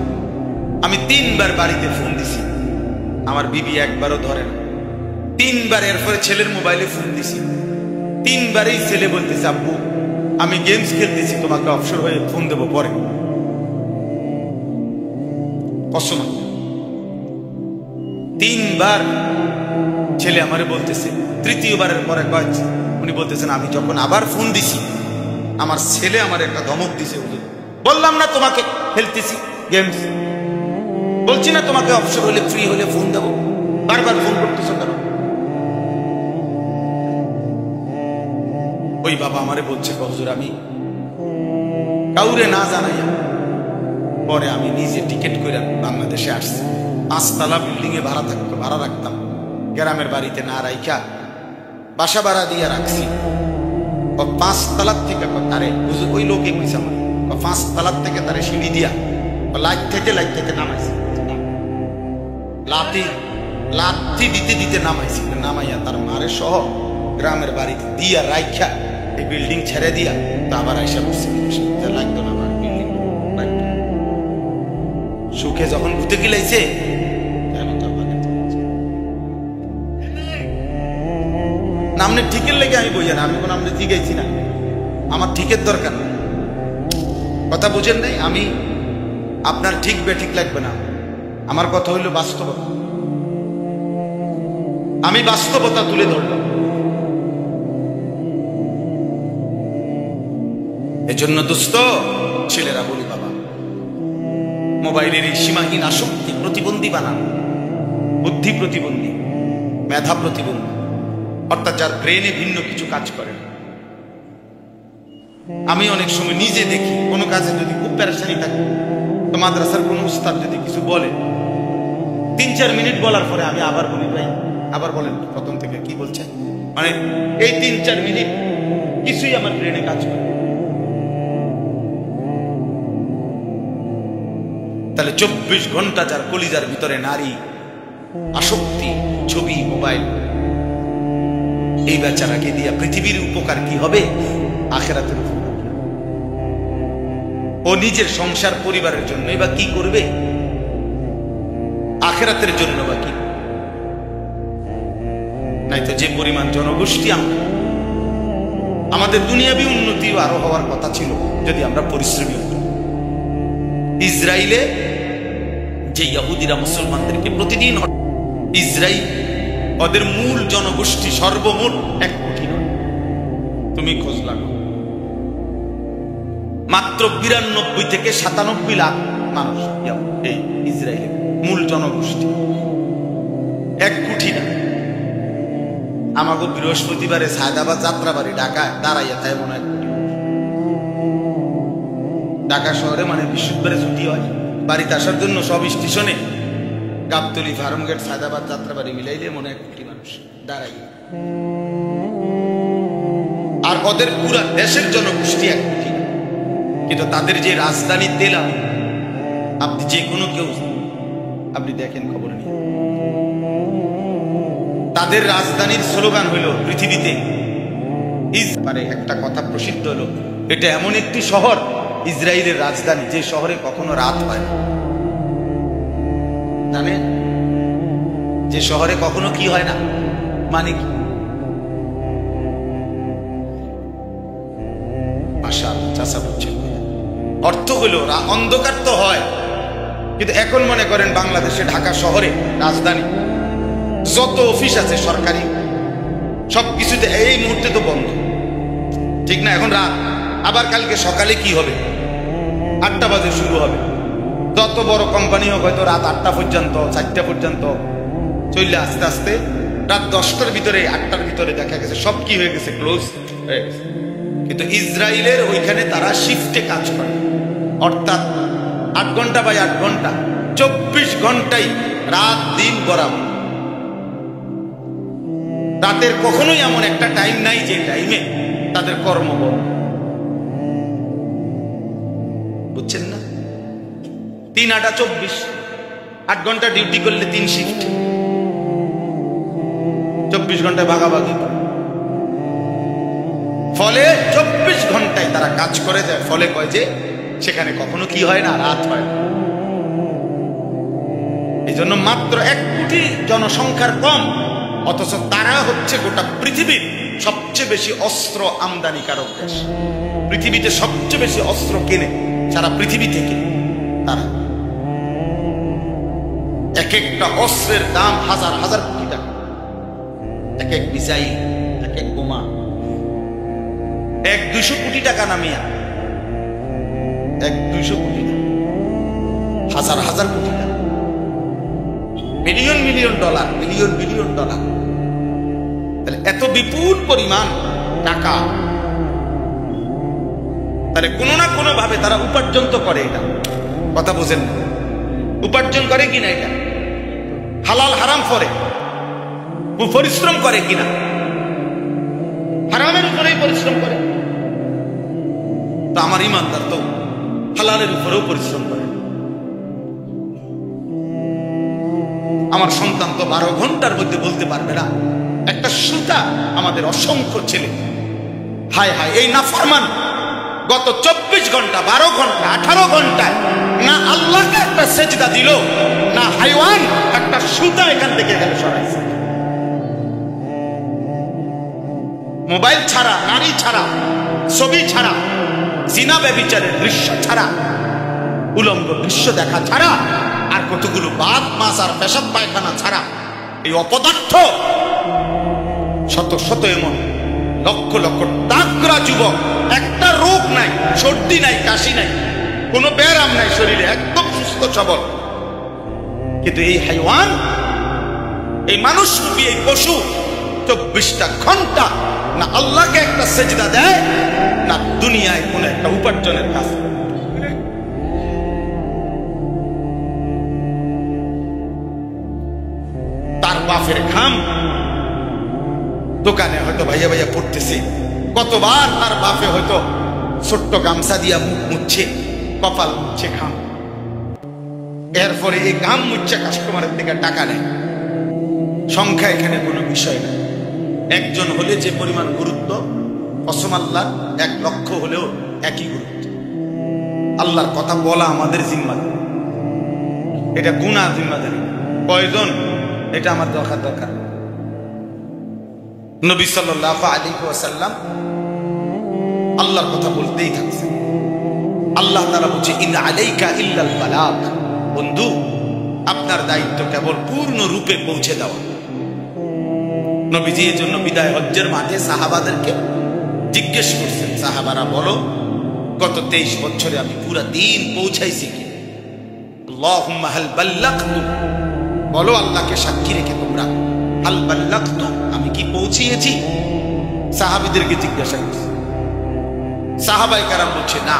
আমি 3 বার বাড়িতে ফোন দিছি, আমার বিবি একবারও ধরে না। 3 বার এরপরে ছেলের মোবাইলে ফোন দিছি, 3 বারেই ছেলে বলতেছে আব্বু আমি গেমস খেলতেছি, তোমাকে অবসর হয়ে ফোন দেবো পরে। কসম 3 বার ছেলে আমারে বলতেছে, তৃতীয়বারের পরে উনি বলতেছেন আমি যখন আবার ফোন দিছি আমার ছেলে আমার একটা ধমক দিছে, হুজুর বললাম না তোমাকে খেলতেছি গেমস, বলছি না তোমাকে অবসর হলে ফ্রি হলে ফোন দেবো, বারবার ফোন করতেছ কেন? ওই বাবা আমারে বলছে হুজুর আমি কাউরে না জানাইয়া পরে আমি নিজে টিকিট করে বাংলাদেশে আসছি, 5 তলা বিল্ডিং এ ভাড়া রাখতাম, গ্রামের বাড়িতে না রাইখা বাসা ভাড়া দিয়ে রাখছি। 5 তলার থেকে তারে ওই লোকে কইছে আমার, 5 তলার থেকে তারে সিঁড়ি দিয়া লাইট থেকে নামাইছে, লাথি দিতে নামাইছি, নামাইয়া তার মারে সহ গ্রামের বাড়িতে দিয়া রাইখা এই বিল্ডিং ছেড়ে দিয়া তো আবার আইসা বসছি, লাগতো না আমার বিল্ডিং সুখে যখন ঘুরতে গিলাইছে নামনে ঠিকের লেগে আমি বইয়া না, আমি কোন নামনে জিগাইছি না, আমার ঠিকের দরকার না, কথা বুঝেন নাই? আমি আপনার ঠিক বে ঠিক লাগবে না, আমার কথা হইল বাস্তবতা, আমি বাস্তবতা তুলে ধরলাম। এজন্য দোস্ত ছেলেরা বলি, বাবা মোবাইলের এই সীমাহীন আসক্তি প্রতিবন্ধী বানান, বুদ্ধি প্রতিবন্ধী, মেধা প্রতিবন্ধী, অর্থাৎ যার ব্রেনে ভিন্ন কিছু কাজ করে না। আমি অনেক সময় নিজে দেখি কোনো কাজে যদি খুব প্যারেশানি থাকে, তো মাদ্রাসার কোনো উস্তাদ যদি কিছু বলে, 3-4 মিনিট বলার পরে আমি আবার বলি, ভাই আবার বলেন প্রথম থেকে কি বলছেন। মানে এই 3-4 মিনিট কিছুই আমার ব্রেনে কাজ করে। তাহলে 24 ঘন্টা যার কলিজার ভিতরে নারী আসক্তি, ছবি, মোবাইল, এই বেচারাকে দিয়া পৃথিবীর উপকার কি হবে, আখিরাতের উপকার। ও নিজের সংসার পরিবারের জন্য বা কি করবে, আখিরাতের জন্য বা কি। নাই তো যে পরিমাণ জনগোষ্ঠী আমাদের দুনিয়াবী উন্নতি আরো হওয়ার কথা ছিল যদি আমরা পরিশ্রমী হতাম। ইসরায়েলে যে ইহুদিরা মুসলমানদেরকে প্রতিদিন, ইসরায়েল ওদের মূল জনগোষ্ঠী সর্বমোট 1 কোটি নয়, তুমি খোঁজ লাগাও, মাত্র 92 থেকে 97 লাখ মানুষ এই ইসরায়েলের মূল জনগোষ্ঠী, 1 কোটি না। আমাকে বৃহস্পতিবারে সায়দাবাদ যাত্রাবাড়ি ঢাকায় দাঁড়াইয়া তাই মনে হয় ঢাকা শহরে মানে বৃহস্পতিবারে ছুটি হয়, বাড়িতে আসার জন্য সব স্টেশনে গাবতলী, ফার্মগেট, সায়দাবাদ যাত্রাবাড়ি মিলাইলে মনে 1 কোটি মানুষ দাঁড়াই। আর ওদের পুরা দেশের জনগোষ্ঠী 1 কোটি, কিন্তু তাদের যে রাজধানী তেল আবিব, আপনি যে কোনো কেউ আপনি দেখেন খবর নিয়ে, তাদের রাজধানীর স্লোগান হইল পৃথিবীতে মানে একটা কথা প্রসিদ্ধ হলো, এটা এমন একটি শহর, ইসরায়েলের রাজধানী, যে শহরে কখনো রাত হয় না। জানেন যে শহরে কখনো কি হয় না, মানে কি? মাশাআল্লাহ, চাচা বলছেন অর্থ হলো অন্ধকার তো হয়, কিন্তু এখন মনে করেন বাংলাদেশে ঢাকা শহরে রাজধানী যত অফিস আছে সরকারি সবকিছুতে এই মুহূর্তে তো বন্ধ, ঠিক না? এখন রাত, আবার কালকে সকালে কি হবে, 8টা বাজে শুরু হবে। যত বড় কোম্পানি হোক হয়তো রাত 8টা পর্যন্ত, 4টা পর্যন্ত চললে আস্তে আস্তে রাত 10টার ভিতরে, 8টার ভিতরে দেখা গেছে সব কি হয়ে গেছে, ক্লোজ হয়ে গেছে। কিন্তু ইসরায়েলের ওইখানে তারা শিফটে কাজ করে, অর্থাৎ 8 ঘন্টা বাই 8 ঘন্টা, 24 ঘন্টাই রাত দিন বরাবর। রাতের কখনোই এমন একটা টাইম নাই যে টাইমে তাদের কর্ম বন্ধ, বুঝছেন না? 3 8 24, 8 ঘন্টা ডিউটি করলে 3 শিফট, 24 ঘন্টায় ভাগাভাগি করে। ফলে 24 ঘন্টায় তারা কাজ করে যায়, ফলে কয় যে সেখানে কখনো কি হয় না, রাত হয় না। এই জন্য মাত্র 1 কোটি জনসংখ্যার কম, অথচ তারা হচ্ছে গোটা পৃথিবীর সবচেয়ে বেশি অস্ত্র আমদানিকারক দেশ। পৃথিবীতে সবচেয়ে বেশি অস্ত্র কেনে সারা পৃথিবী থেকে তারা। এক একটা অস্ত্রের দাম হাজার হাজার কোটি টাকা, এক এক মিসাইল, এক এক বোমা 100-200 কোটি টাকা নামিয়া, 100-200 কোটি টাকা, হাজার হাজার কোটি টাকা, million million dollar, billion billion dollar. তাহলে এত বিপুল পরিমাণ টাকা, তাহলে কোনো না কোনো ভাবে তারা উপার্জন তো করে। এটা কথা বুঝেন না? উপার্জন করে কিনা, এটা হালাল হারাম করে পরিশ্রম করে কিনা, হারামের উপরেই পরিশ্রম করে। তো আমার ইমানদার তো হালালের উপরেও পরিশ্রম করে। আমার সন্তান তো 12 ঘন্টার মধ্যে বলতে পারবে না একটা সুতা। আমাদের অসংখ্য ছেলে, হায় হায়, এই নাফরমান গত 24 ঘন্টা, 12 ঘন্টা, 18 ঘন্টায় না আল্লাহকে একটা সেজদা দিল, না হাইওয়ান একটা সুতা এখান থেকে গেল সরাইছে। মোবাইল ছাড়া, নারী ছাড়া, ছবি ছাড়া, জিনা ব্যভিচারের দৃশ্য ছাড়া, উলঙ্গ দৃশ্য দেখা ছাড়া আর কতগুলো বাদ মাছ আর পেশাব পায়খানা ছাড়া এই অপদার্থ শত শত এমন লক্ষ লক্ষ তাগড়া যুবক, একটা রোগ নাই, সর্দি নাই, কাশি নাই, কোনো ব্যারাম নাই শরীরে, একদম সুস্থ সবল। কিন্তু এই হাইওয়ান, এই মানুষ রূপী এই পশু 24টা ঘন্টা না আল্লাহকে একটা সেজদা দেয়, না দুনিয়ায় কোন একটা উপার্জনের কাজ। তার বাপের ঘাম দোকানে হয়তো ভাইয়া ভাইয়া পড়তেছে, কতবার তার বাপে হয়তো ছোট্ট গামছা দিয়া মুখ মুচ্ছে, কপাল মুচ্ছে ঘাম। এরপরে এই ঘাম মুচ্ছে কাস্টমারের থেকে টাকা নেয়। সংখ্যা এখানে কোনো বিষয় না। একজন হলে যে পরিমাণ গুরুত্ব, কসম আল্লাহ 1 লক্ষ হলেও একই গুরুত্ব। আল্লাহর কথা বলা আমাদের জিম্মাদারি, এটা গুনাহ জিম্মাদারি। কয়জন এটা আমার দরকার। নবী সাল্লাল্লাহু আলাইহি ওয়াসাল্লাম আল্লাহর কথা বলতেই থাকছেন। আল্লাহ তাআলা বলছে ইন আলাইকা ইল্লাল বালাগ, বন্ধু আপনার দায়িত্ব কেবল পূর্ণ রূপে পৌঁছে দেওয়া। নবীজি এর জন্য বিদায় হজ্জের মাঠে সাহাবাদেরকে জিজ্ঞেস করছেন, সাহাবারা বলো গত 23 বছরে আমি পুরো দিন পৌঁছাইছি কি? আল্লাহুম্মা হাল বাল্লাগতু, বলো আল্লাহকে সাক্ষী রেখে তোমরা, হাল বাল্লাগতু, আমি কি পৌঁছিয়েছি? সাহাবীদেরকে জিজ্ঞাসা করছে। সাহাবায়ে কেরাম বলছে না,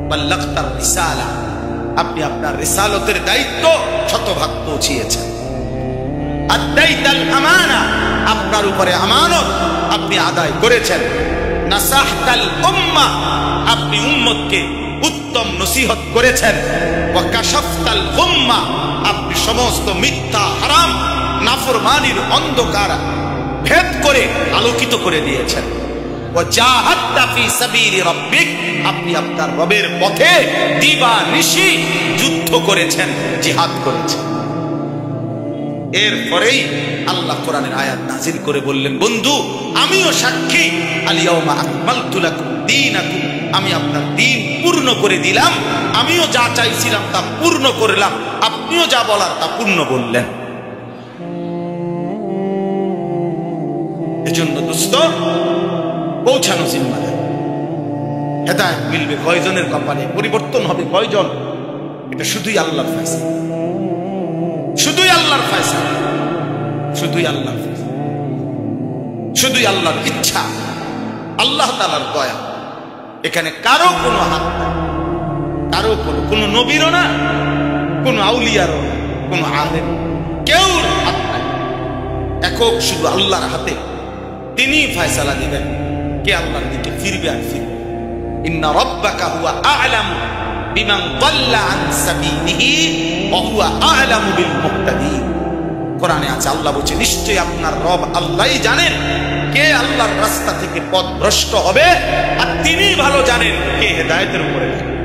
বাল্লাগতার রিসালা, আপনি আপনার রিসালতের দায়িত্ব শতভাগ পৌঁছিয়েছেন। আদাইতাল আমানা, আপনার উপরে আমানত আপনি আদায় করেছেন। নাসাহতাল উম্মাহ, আপনি উম্মতকে উত্তম নসিহত করেছেন। ওয়া কাশাফতাল গুম্মাহ, আপনি সমস্ত মিথ্যা হারাম নাফরমানির অন্ধকার ভেদ করে আলোকিত করে দিয়েছেন। ওয়া জাহাদতা ফি সাবিলি রাব্বিক, আপনি আপনার রবের পথে দিবানিশি যুদ্ধ করেছেন, জিহাদ করেছেন। এরপরেই আল্লাহ কোরআনের আয়াত নাযিল করে বললেন, বন্ধু আমিও সাক্ষী, আল ইয়াউমা আকমালতু লাকুম দীনাকুম, আমি আপনার দ্বীন পূর্ণ করে দিলাম। আমিও যা চাইছিলাম তা পূর্ণ করলাম, আপনিও যা বলার তা পূর্ণ বললেন। এজন্য দোস্ত পৌঁছানো জিম্মাদার। হেদায়েত মিলবে কয়জনের কপালে, পরিবর্তন হবে কয়জন, এটা শুধুই আল্লাহর ফয়সালা, শুধুই আল্লাহর ফয়সালা, শুধুই আল্লাহর ফয়সালা, শুধুই আল্লাহর ইচ্ছা, আল্লাহ তাআলার দয়া। এখানে কারো কোনো হাত নাই, কারো কোনো নবীরও না, কোনো আউলিয়ারও না, কোনো আলেম, কেউ হাত নাই। একক শুধু আল্লাহর হাতে, তিনি ফয়সালা দিবেন কে আল্লাহর দিকে ফিরবে আর ফিরবে। ইন্না রাব্বাকা হুয়া আ'লামু বিমান দাল্লা আন সাবিলিহি ওয়া হুয়া আ'লামু বিল মুহতাদিন। কোরআনে আছে, আল্লাহ বলছে নিশ্চয়ই আপনার রব আল্লাহই জানেন কে আল্লাহর রাস্তা থেকে পথভ্রষ্ট হবে, আর তিনি ভালো জানেন কে হেদায়েতের উপরে থাকবে।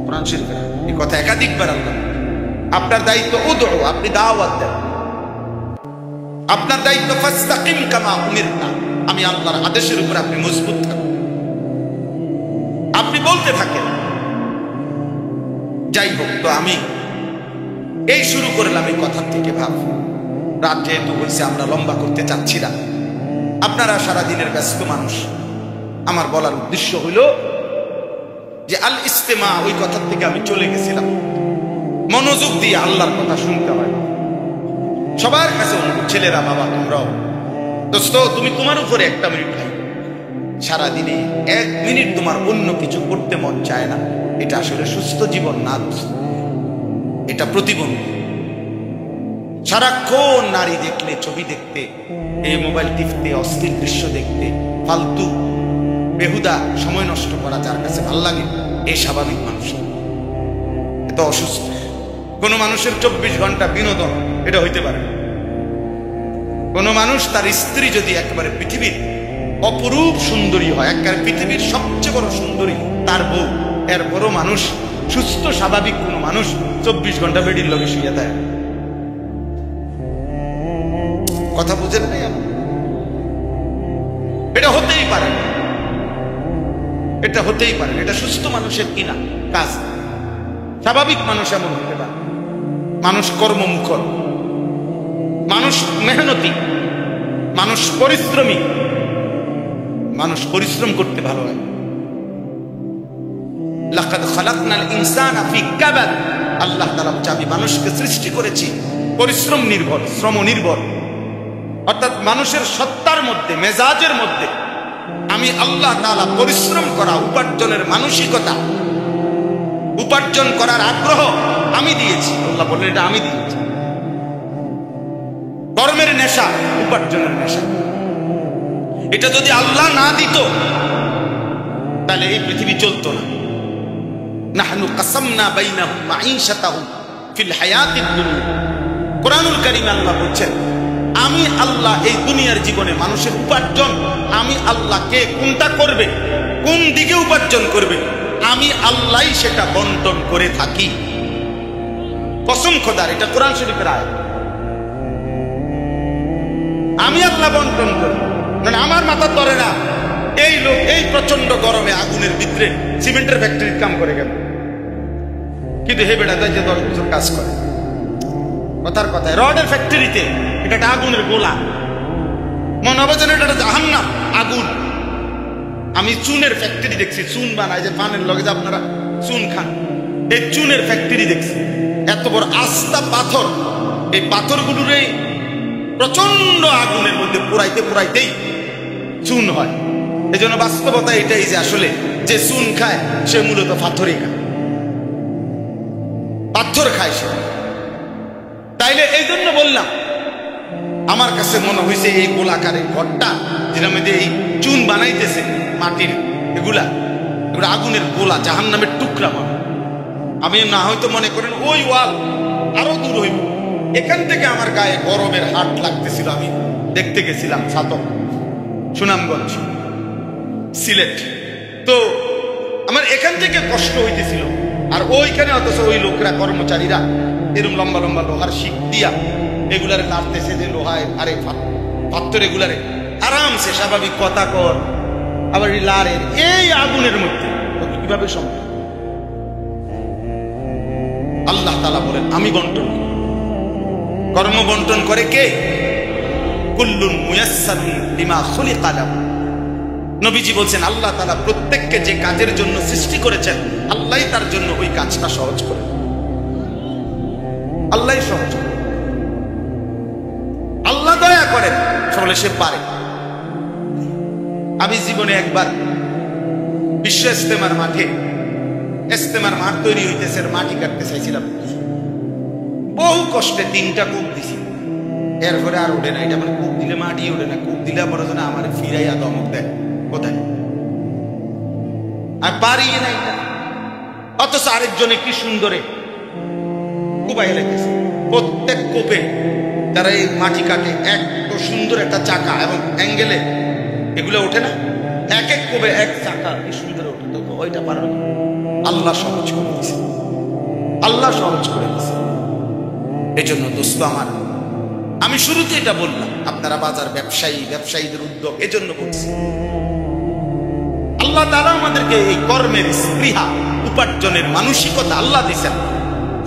কোরআন শরীফে এই কথা একাধিকবার আল্লাহ। আপনার দায়িত্ব উদউ, আপনি দাওয়াত দেন। আপনার দায়িত্ব ফাস্তাকিম কামা উমিরনা, আমি আল্লাহর আদেশের উপর আপনি মজবুত থাকুন, আপনি বলতে থাকেন। যাই হোক, তো আমি এই শুরু করলাম এই কথার থেকে। ভাব রাত যেহেতু হয়েছে, আমরা লম্বা করতে চাচ্ছি না, আপনারা সারাদিনের ব্যস্ত মানুষ। আমার বলার উদ্দেশ্য হইল যে আল ইস্তেমা, ওই কথার থেকে আমি চলে গেছিলাম। মনোযোগ দিয়ে আল্লাহর কথা শুনতে হয়। সবার কাছে অনুরোধ, ছেলেরা বাবা তোমরাও, দোস্ত তুমি তোমার উপরে 1 মিনিট খাই। সারাদিনে 1 মিনিট তোমার অন্য কিছু করতে মন চায় না, এটা আসলে সুস্থ জীবন না, এটা প্রতিবন্ধী। সারাক্ষণ নারী দেখলে, ছবি দেখতে, এই মোবাইল টিপতে, অশ্লীল দৃশ্য দেখতে, ফালতু বেহুদা সময় নষ্ট করা যার কাছে ভাল লাগে, এই স্বাভাবিক মানুষ। এটা অসুস্থ। কোন মানুষের 24 ঘন্টা বিনোদন এটা হইতে পারে না। কোন মানুষ তার স্ত্রী যদি একেবারে পৃথিবীর অপরূপ সুন্দরী হয়, একেবারে পৃথিবীর সবচেয়ে বড় সুন্দরী তার বউ, এর বড় মানুষ, সুস্থ স্বাভাবিক কোন মানুষ 24 ঘন্টা বেডির লগে শুয়ে থাকে। কথা বুঝেন নাই? এটা হতেই পারে না, এটা হতেই পারে, এটা সুস্থ মানুষের কিনা কাজ। স্বাভাবিক মানুষ এমন হতে পারে, মানুষ কর্মমুখর, মানুষ মেহনতি, মানুষ পরিশ্রমী, মানুষ পরিশ্রম করতে ভালো হয়। লাকাদ খালাকনাল ইনসানা ফি কাবাদ, আল্লাহ তাআলা বলেন আমি মানুষকে সৃষ্টি করেছি পরিশ্রম নির্ভর, শ্রম নির্ভর। অর্থাৎ মানুষের সত্তার মধ্যে, মেজাজের মধ্যে আমি আল্লাহ তাআলা পরিশ্রম করা, উপার্জনের মানসিকতা, উপার্জন করার আগ্রহ আমি দিয়েছি। আল্লাহ বললেন এটা আমি দিয়েছি। কর্মের নেশা, উপার্জনের নেশা, এটা যদি আল্লাহ না দিত তাহলে এই পৃথিবী চলতো না। নাহনু কাসামনা বাইনাহুম মাঈশাতাহুম ফিল হায়াতিদ দুনিয়া, কুরআনুল কারীমে আল্লাহ বলেন আমি আল্লাহ এই দুনিয়ার জীবনে মানুষের উপার্জন, আমি আল্লাহ কে কোনটা করবে, কোন দিকে উপার্জন করবে, আমি আল্লাহই সেটা বন্টন করে থাকি। কসম খোদার, এটা কোরআন শরীফের আয়াত। আমি আল্লাহ বন্টন করি, মানে আমার মাথা ধরে না এই লোক এই প্রচন্ড গরমে আগুনের ভিতরে সিমেন্টের ফ্যাক্টরির কাম করে গেল, কিন্তু হে বেটা যে 10 বছর কাজ করে। কথার কথায় রডের ফ্যাক্টরিতে এটা একটা আগুনের গোলা, মনে হবে যেন এটা জাহান্নাম, আগুন। আমি চুনের ফ্যাক্টরি দেখছি, চুন বানায় যে পানের লগে যে আপনারা চুন খান, এই চুনের ফ্যাক্টরি দেখছি। এত বড় আস্তা পাথর, এই পাথরগুলোর এই প্রচন্ড আগুনের মধ্যে পুরাইতে পুরাইতেই চুন হয়। এই জন্য বাস্তবতা এটাই যে আসলে যে চুন খায় সে মূলত পাথরই খায়, পাথর খায় সে। তাইলে এই জন্য বললাম আমার কাছে মনে হয়েছে এই গোলাকারের ঘরটা যেটা মধ্যে এই চুন বানাইতেছে মাটির, এগুলা আগুনের গোলা, জাহান্নামের টুকরা মনে। আমি না হয়তো মনে করেন ওই ওয়াল আরো দূর হইব, এখান থেকে আমার গায়ে গরমের হাট লাগতেছিল। আমি দেখতে গেছিলাম ছাতক, সুনামগঞ্জ, সিলেট। তো আমার এখান থেকে কষ্ট হইতেছিল, আর ওইখানে অথচ ওই লোকরা, কর্মচারীরা এরকম লম্বা লম্বা লোহার শিক দিয়া এগুলারে নাড়তেছে, যে লোহায় আরে পাথর এগুলারে আরামসে স্বাভাবিক কথা কর, আবার লারের এই আগুনের মধ্যে কিভাবে সম্ভব? আল্লাহ তাআলা বলেন আমি বন্টন করি। কর্ম বন্টন করে কে? কুল্লুন মুয়াসসারুন লিমা খুলিকা লাহু। নবীজি বলছেন আল্লাহ তাআলা প্রত্যেককে যে কাজের জন্য সৃষ্টি করেছেন আল্লাহই তার জন্য ওই কাজটা সহজ করে, আল্লাহই সহজ করে। আল্লাহ দয়া করেন, ফলে সে পারে। আমি জীবনে একবার বিশ্ব ইজতেমার মাঠে, ইজতেমার মাঠ তৈরি হইতেছে, মাটি কাটতে চাইছিলাম, বহু কষ্টে 3টা কূপ দিছি, এরপরে আর ওঠে না। এটা মানে কূপ দিলে মাটি ওঠে না, কূপ দিলে বড় যেন আমার ফিরাইয়া দমক দেয়, কোথায় আর পারি না এটা। অথচ আরেকজনে কি সুন্দরে কুবাই লেগেছে, প্রত্যেক কূপে যারা এই মাটি কাটে এত সুন্দর একটা চাকা এবং অ্যাঙ্গেলে এগুলো ওঠে না, এক এক কূপে এক চাকা কি সুন্দর ওঠে। তো ওইটা পারবে না, আল্লাহ সহজ করে দিয়েছে, আল্লাহ সহজ করে দিয়েছে। এই জন্য দোস্ত আমার, আমি শুরুতে এটা বললাম, আপনারা বাজার ব্যবসায়ী, ব্যবসায়ীদের উদ্যোগ, এজন্য বলছি আল্লাহ তাআলা আমাদেরকে এই কর্মের স্পৃহা, উপার্জনের মানসিকতা আল্লাহ দিয়েছেন,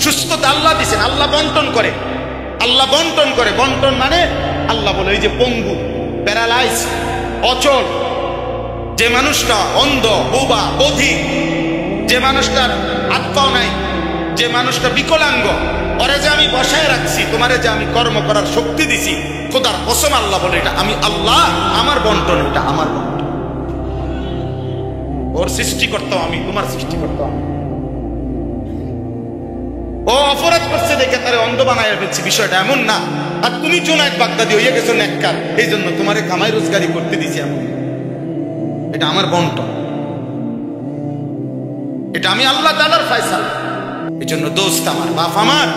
সুস্থতা আল্লাহ দিয়েছেন। আল্লাহ বন্টন করে, আল্লাহ বন্টন করে। বন্টন মানে আল্লাহ বলে এই যে পঙ্গু, প্যারালাইজ, অচল, যে মানুষটা অন্ধ, বোবা, বধির, যে মানুষটার হাত পাও নাই, যে মানুষটা বিকলাঙ্গ, ওরে যে আমি বসায় রাখছি, তোমারে যে আমি কর্ম করার শক্তি দিছি, খোদার কসম আল্লাহ বলে এটা আমি আল্লাহ, আমার বন্টন, এটা আমার বন্টন। ওর সৃষ্টি করতাম আমি, তোমার সৃষ্টি করতাম। ও অপরাধ করছে দেখে তারে অন্ধ বানায় ফেলছি, বিষয়টা এমন না। আর তুমি জুনায়েদ বাগদাদি হয়ে গেছো নেককার, এই জন্য তোমারে কামাই রোজগারি করতে দিছি, এমন। এটা আমার বন্টন, এটা আমি আল্লাহ তাআলার ফয়সালা। এই জন্য দোস্ত আমার, বাপ আমার,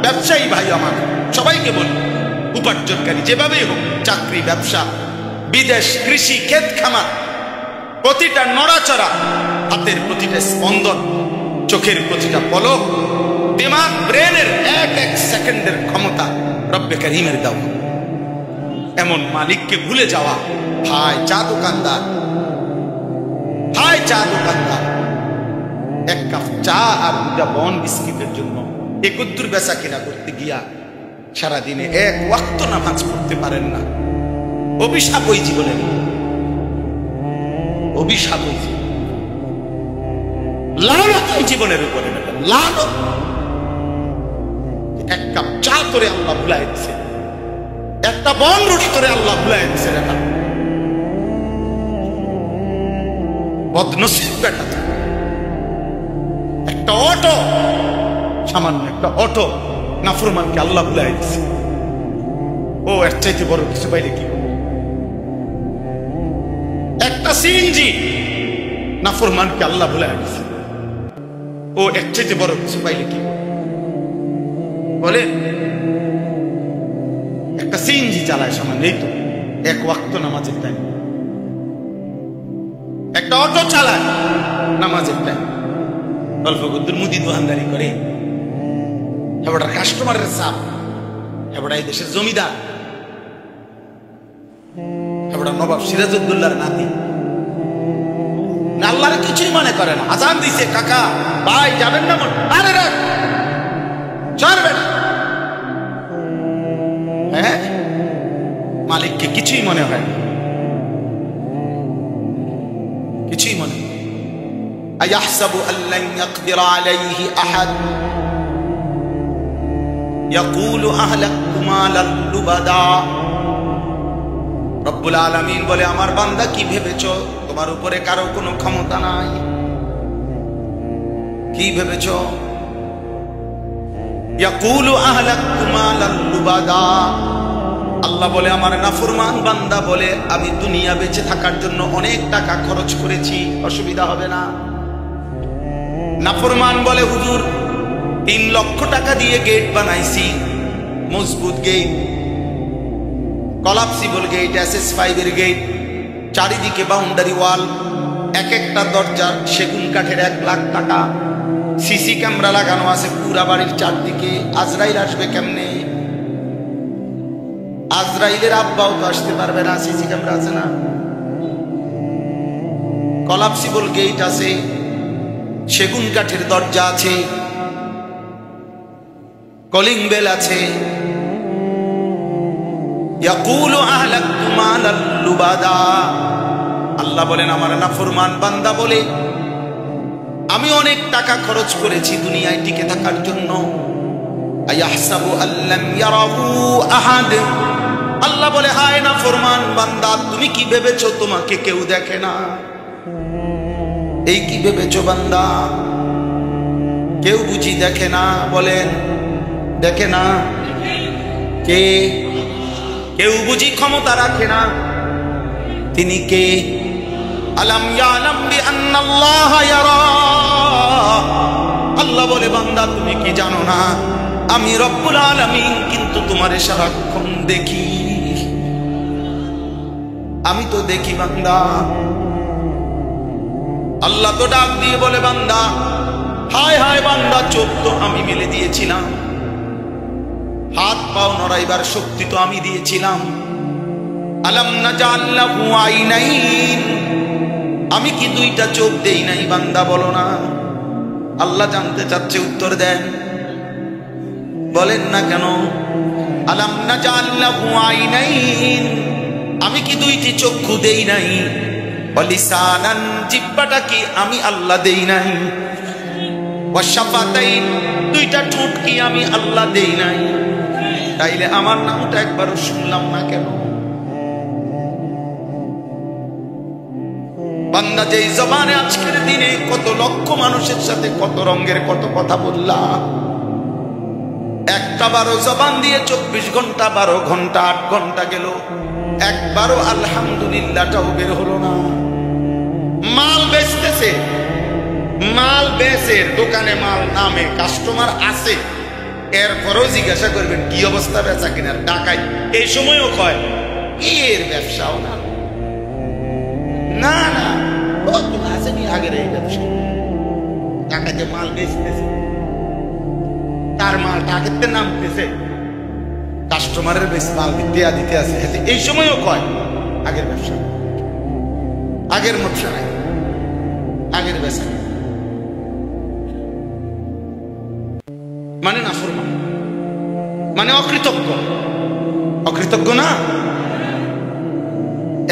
ব্যবসায়ী ভাই আমার, সবাইকে বলি উপার্জনকারী যেভাবেই হোক, চাকরি, ব্যবসা, বিদেশ, কৃষি, ক্ষেত খামার, প্রতিটা নড়াচড়া, হাতের প্রতিটা স্পন্দন, চোখের প্রতিটা পলক, দিমাগ, ব্রেনের এক এক সেকেন্ডের ক্ষমতা রব্বে কারীমের দাও। এমন মালিককে ভুলে যাওয়া, হায় চা দোকানদার, হায় চা দোকানদার, এক কাপ চা আর দুটা বন বিস্কিটের জন্য একদ্দুর বেচা কিনা করতে গিয়া সারাদিনে এক ওয়াক্ত নামাজ পড়তে পারেন না। অভিশাপ ওই জীবনের, অভিশাপ ওই জীবন, লানত ওই জীবনের উপরে, লানত। এক কাপ চা করে আল্লাহ ভুলাই দিচ্ছে, একটা বন রুটি করে আল্লাহ ভুলাই দিচ্ছে। বদনসিব বেটা, একটা অটো, সামান্য একটা অটো নাফরমানকে আল্লাহ ভুলাই দিচ্ছে। ও এর চাইতে বড় কিছু পাইলে কি হবে? একটা সিএনজি নাফরমানকে আল্লাহ ভুলাই দিচ্ছে। ও এর চাইতে বড় কিছু পাইলে কি হবে? বলে একটা সিএনজি চালায় সামান্য, এই তো এক ওয়াক্ত নামাজের টাইম। একটা অটো চালায় নামাজের টাইম, অল্প কদ্দুর মুদি দোকানদারি করে, হেবটার কাস্টমারের চাপ, হেবটা এই দেশের জমিদার, হেবটা নবাব সিরাজউদ্দৌলার নাতি। আল্লাহর কিছুই মনে করে না। আজান দিছে, কাকা ভাই যাবেন না? আরে রাখ, ছাড়বেন। হ্যাঁ, মালিককে কিছুই মনে হয় না, কিছুই মনে হয়। আয়াহসাবু আল্লান ইয়াকদির আলাইহি আহাদ ইয়াকুলু আহলাকতু মালাল লুবাদা। রব্বুল আলামিন বলে, আমার বান্দা কি ভেবেছো তোমার উপরে কারো কোনো ক্ষমতা নাই? কি ভেবেছো? ইয়াকুলু আহলাকতু মালাল লুবাদা। আল্লাহ বলে, আমার নাফরমান বান্দা বলে, আমি দুনিয়া বেঁচে থাকার জন্য অনেক টাকা খরচ করেছি, অসুবিধা হবে না। নাফরমান বলে, হুজুর 3 লক্ষ টাকা দিয়ে গেট বানাইছি, মজবুত গেট, কলাপসিবল গেট, SS5 এর গেট, চারিদিকে বাউন্ডারি ওয়াল, এক একটা দরজা সেগুন কাঠের, 1 লাখ টাকা। সিসি ক্যামেরা লাগানো আছে পুরা বাড়ির চারদিকে। আজরাইল আসবে কেমনে? আজরাইলের আব্বাও তো আসতে পারবে না, সিসি ক্যামেরা আছে না। কলাপসিবল গেট আছে, সেগুন কাঠের দরজা আছে, কলিং বেল আছে। ইয়াকুলু আহলাকতু মালাল লুবাদা। আল্লাহ বলেন, আমার নাফরমান বান্দা বলে, আমি অনেক টাকা খরচ করেছি দুনিয়ায় টিকে থাকার জন্য। আয়াহসাবু আল্লাম ইয়ারাহু আহাদ। আল্লাহ বলে, হায় নাফরমান বান্দা, তুমি কি ভেবেছো তোমাকে কেউ দেখে না? এই কি ভেবেছো বান্দা? কেউ বুঝি দেখে না? বলেন, দেখে না? কে? কেউ বুঝি ক্ষমতা রাখে না? তিনি কে? আলাম ইয়ালাম বিআন্নাল্লাহা ইয়ারা। আল্লাহ বলে, বান্দা তুমি কি জানো না আমি রব্বুল আলামিন কিন্তু তোমারে সারাক্ষণ দেখি। আমি তো দেখি বান্দা। আল্লাহ তো ডাক দিয়ে বলে, বান্দা হায় হায় বান্দা, চোখ তো আমি মেলে দিয়েছিলাম, হাত পাও নড়াইবার শক্তি তো আমি দিয়েছিলাম। আলাম নাজাল লাহু আইনাইন। আমি কি 2টা চোখ দেই নাই বান্দা? বলো না। আল্লাহ জানতে চাচ্ছে, উত্তর দেন, বলেন না কেন? আলাম নাজাল লাহু আইনাইন। আমি কি 2টি চক্ষু দেই নাই? ওয়ালিসানান, জিহ্বাটা কি আমি আল্লাহ দেই নাই? ওয়াশাফাতাইন, 2টা ঠোঁট কি আমি আল্লাহ দেই নাই? তাইলে আমার নামটা একবারও শুনলাম না কেন? বান্দা, যেই জবানে আজকের দিনে কত লক্ষ মানুষের সাথে কত রঙের কত কথা বললা, একটা বারো জবান দিয়ে 24 ঘন্টা 12 ঘন্টা 8 ঘন্টা গেল, একবারও আলহামদুলিল্লাহটাও বের হলো না। মাল বেচতেছে, মাল বেচে, দোকানে মাল নামে, কাস্টমার আছে, এরপরও জিজ্ঞাসা করবেন কি অবস্থা বেচা কিনার। ডাকাই এই সময়ও কয় এর ব্যবসাও না, না না ও তো আসেনি আগের এই ব্যবসা। ডাকাইতে মাল বেচতেছে, তার মাল ডাকাইতে নামতেছে, কাস্টমারের বেশ মাল দিতে আছে, এই সময়ও কয় আগের ব্যবসা, আগের ব্যবসা নাই, আগের ব্যবসা। মানে নাফরমান, মানে অকৃতজ্ঞ। অকৃতজ্ঞ না,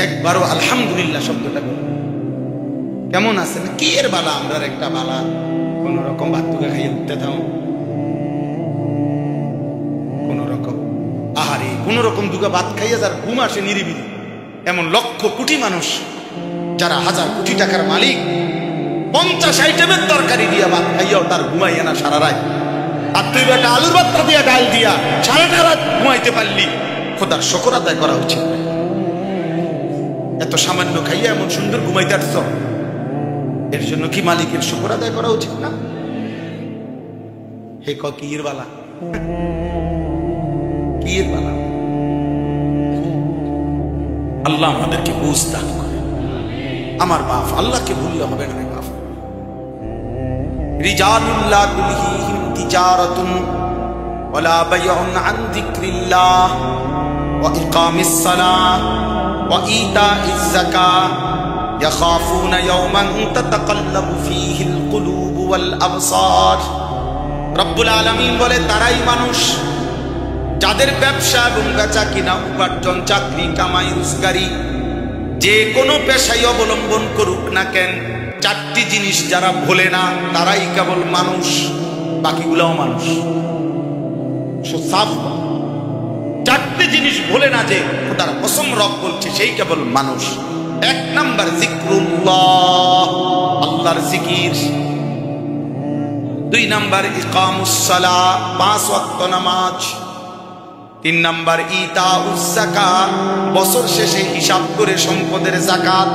একবারও আলহামদুলিল্লাহ শব্দটা বল। কেমন আছেন? কি এর বালা? আমরা একটা বালা, কোন রকম ভাত তুকে খাইয়ে উঠতে থাও, কোন রকম আহারে কোন রকম দুগা ভাত খাইয়া যার ঘুম আসে নিরিবিলি, এমন লক্ষ কোটি মানুষ যারা হাজার কোটি টাকার মালিক, 50 আইটেমের তরকারি দিয়া ভাত খাইয়াও তার ঘুমাইয়া না সারা রাত। আর তুই বেটা আলুর ভর্তা দিয়া ডাল দিয়া সারাটা রাত ঘুমাইতে পারলি, খোদার শুকর আদায় করা উচিত। এত সামান্য খাইয়া এমন সুন্দর ঘুমাইতে আসছ, এর জন্য কি মালিকের শুকর আদায় করা উচিত না? হে কির বালা, কির বালা। আল্লাহ আমাদেরকে বুঝ দান করে। আমার বাপ, আল্লাহকে ভুললে হবে না বাপ। রিজালুল্লাহ তুলহিহিম তিজারাতুন ওয়ালা বাইউন আন যিকরিল্লাহ ওয়া ইকামিস সালাহ ওয়া ইতাইজ যাকাহ ইয়াখাফুনা ইয়াওমান তাতাকাল্লাবু ফীহিল কুলুবু ওয়াল আবসার। রব্বুল আলামিন বলে, তারাই মানুষ যাদের ব্যবসা এবং বেচা কিনা, উপার্জন, চাকরি, কামাই, রোজগারি, যে কোনো পেশায় অবলম্বন করুক না কেন, 4টি জিনিস যারা ভোলে না তারাই কেবল মানুষ, বাকিগুলাও মানুষ। 4টি জিনিস ভোলে না, যে তার কসম রব বলছে সেই কেবল মানুষ। 1 নাম্বার যিকরুল্লাহ, আল্লাহর জিকির। 2 নাম্বার ইকামুস সালাহ, 5 ওয়াক্ত নামাজ। 3 নাম্বার ইতাউজ যাকাত, বছর শেষে হিসাব করে সম্পদের যাকাত।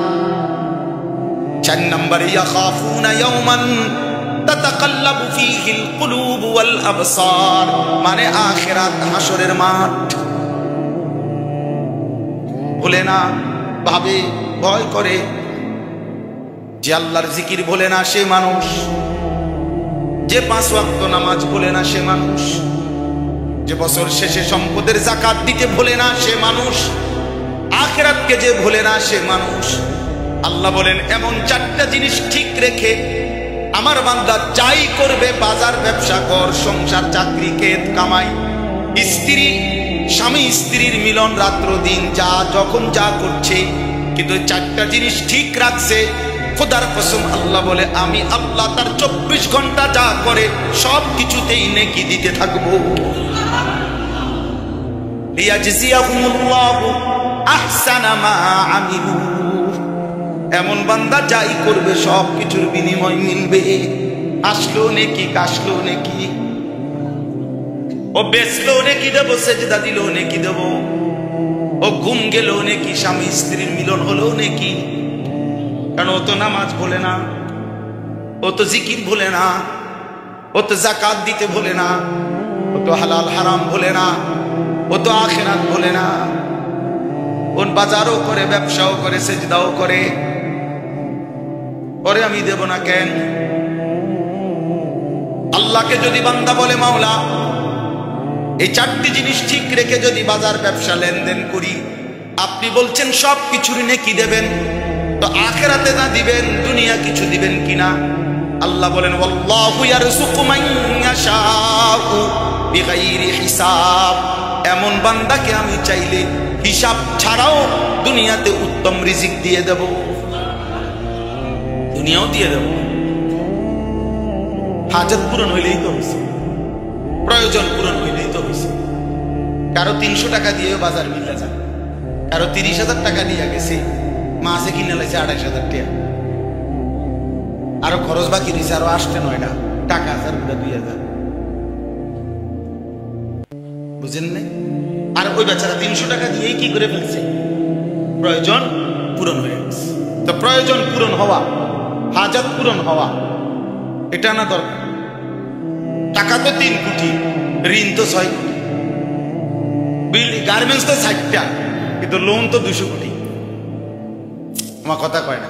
4 নাম্বার ইয়াখাফুনা ইয়াওমান তাতাকাল্লাবু ফীহিল কুলুবু ওয়াল আবসার, মানে আখিরাত, হাসরের মাঠ। ভুলে না, ভাবে, ভয় করে। যে আল্লাহর জিকির ভুলে না সে মানুষ, যে 5 ওয়াক্ত নামাজ ভুলে না সে মানুষ, যে বছর শেষে সম্পদের যাকাত দিতে ভুলে না সে মানুষ, আখিরাতকে যে ভুলে না সে মানুষ। আল্লাহ বলেন, এমন 4টা জিনিস ঠিক রেখে আমার বান্দা যাই করবে, বাজার ব্যবসা কর, সংসার, চাকরি, ক্ষেত কামাই, স্ত্রী স্বামী স্ত্রীর মিলন, রাত্র দিন যা যখন যা করছে, কিন্তু 4টা জিনিস ঠিক রাখছে, খোদার কসম আল্লাহ বলে, আমি আল্লাহ তার 24 ঘন্টা যা করে সব কিছুতেই নেকি দিতে থাকবো। লিয়াজজিয়াহুমুল্লাহু আহসানা মা আমিলু, এমন বান্দা যাই করবে সব কিছুর বিনিময় মিলবে। আসলো নেকি, কাশলো নেকি, ও বেচলো নেকি দেবো, সেজদা দিল নেকি দেবো, ও ঘুম গেল নেকি, স্বামী স্ত্রীর মিলন হলো নেকি। কারণ ও তো নামাজ ভোলে না, ও তো জিকির ভোলে না, ও তো যাকাত দিতে ভোলে না, ও তো হালাল হারাম ভোলে না, ও তো আখিরাত ভোলে না। ও বাজারও করে, ব্যবসাও করে, সেজদাও করে, পরে আমি দেব না কেন? আল্লাহকে যদি বান্দা বলে, মাওলা এই 4টি জিনিস ঠিক রেখে যদি বাজার ব্যবসা লেনদেন করি, আপনি বলছেন সব কিছুর নেকি দেবেন, তো আখিরাতে না দিবেন, দুনিয়া কিছু দিবেন কিনা? আল্লাহ বলেন, ওয়াল্লাহু ইয়ারযুকু মান ইয়াশাউ বিগাইরি হিসাব, এমন বান্দাকে আমি চাইলে হিসাব ছাড়াও দুনিয়াতে উত্তম রিজিক দিয়ে দেব, দুনিয়াও দিয়ে দেব। হাজত পূরণ হইলেই তো হয়েছে, প্রয়োজন পূরণ হইলেই তো হয়েছে। কারো 300 টাকা দিয়ে বাজার মিলে যায়, কারো 30,000 টাকা দিয়ে গেছে, মাঝে কিনে লাগছে 28,000 টাকা, আরো খরচ বাকি রয়েছে, আরো 8-9টা টাকা, 1000-2000, বুঝেন না? আর ওই বেচারা 300 টাকা দিয়েই কি করে ফেলছে? প্রয়োজন পূরণ হয়ে গেছে। তো প্রয়োজন পূরণ হওয়া, হাজত পূরণ হওয়া, এটা না দরকার। টাকা তো 3 কোটি, ঋণ তো 6 কোটি, গার্মেন্টস তো 60টা, কিন্তু লোন তো 200 কোটি। আমার কথা কয় না?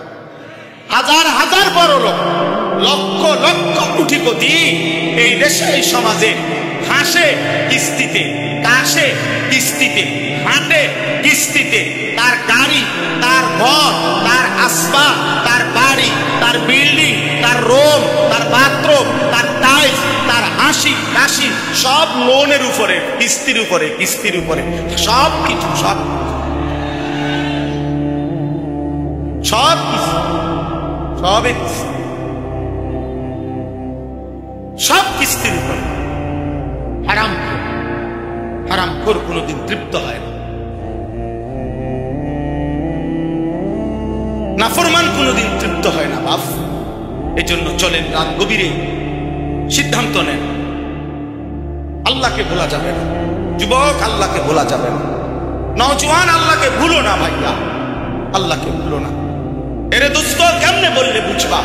হাজার হাজার বড় লোক, লক্ষ লক্ষ কোটিপতি এই দেশে, এই সমাজে হাসে কিস্তিতে, কাশে কিস্তিতে, হাঁটে কিস্তিতে, তার গাড়ি, তার ঘর, তার আসবাব, তার বাড়ি, তার বিল্ডিং, তার রুম, তার বাথরুম, তার টাইলস, তার হাসি হাসি, সব লোনের উপরে, কিস্তির উপরে, কিস্তির উপরে, সব কিছু, সব সব কিছু, সবই সব কিস্তির উপরে। হারাম, হারাম খোর কোনোদিন তৃপ্ত হয় না, নাফরমান কোনোদিন তৃপ্ত হয় না বাপ। এজন্য চলেন রাত গভীরে সিদ্ধান্ত নেন, আল্লাহকে ভোলা যাবে না। যুবক, আল্লাহকে ভোলা যাবে না। নওজওয়ান, আল্লাহকে ভুলো না ভাইয়া, আল্লাহকে ভুলো না। এরে দোস্ত, কেমনে বললে বুঝবা?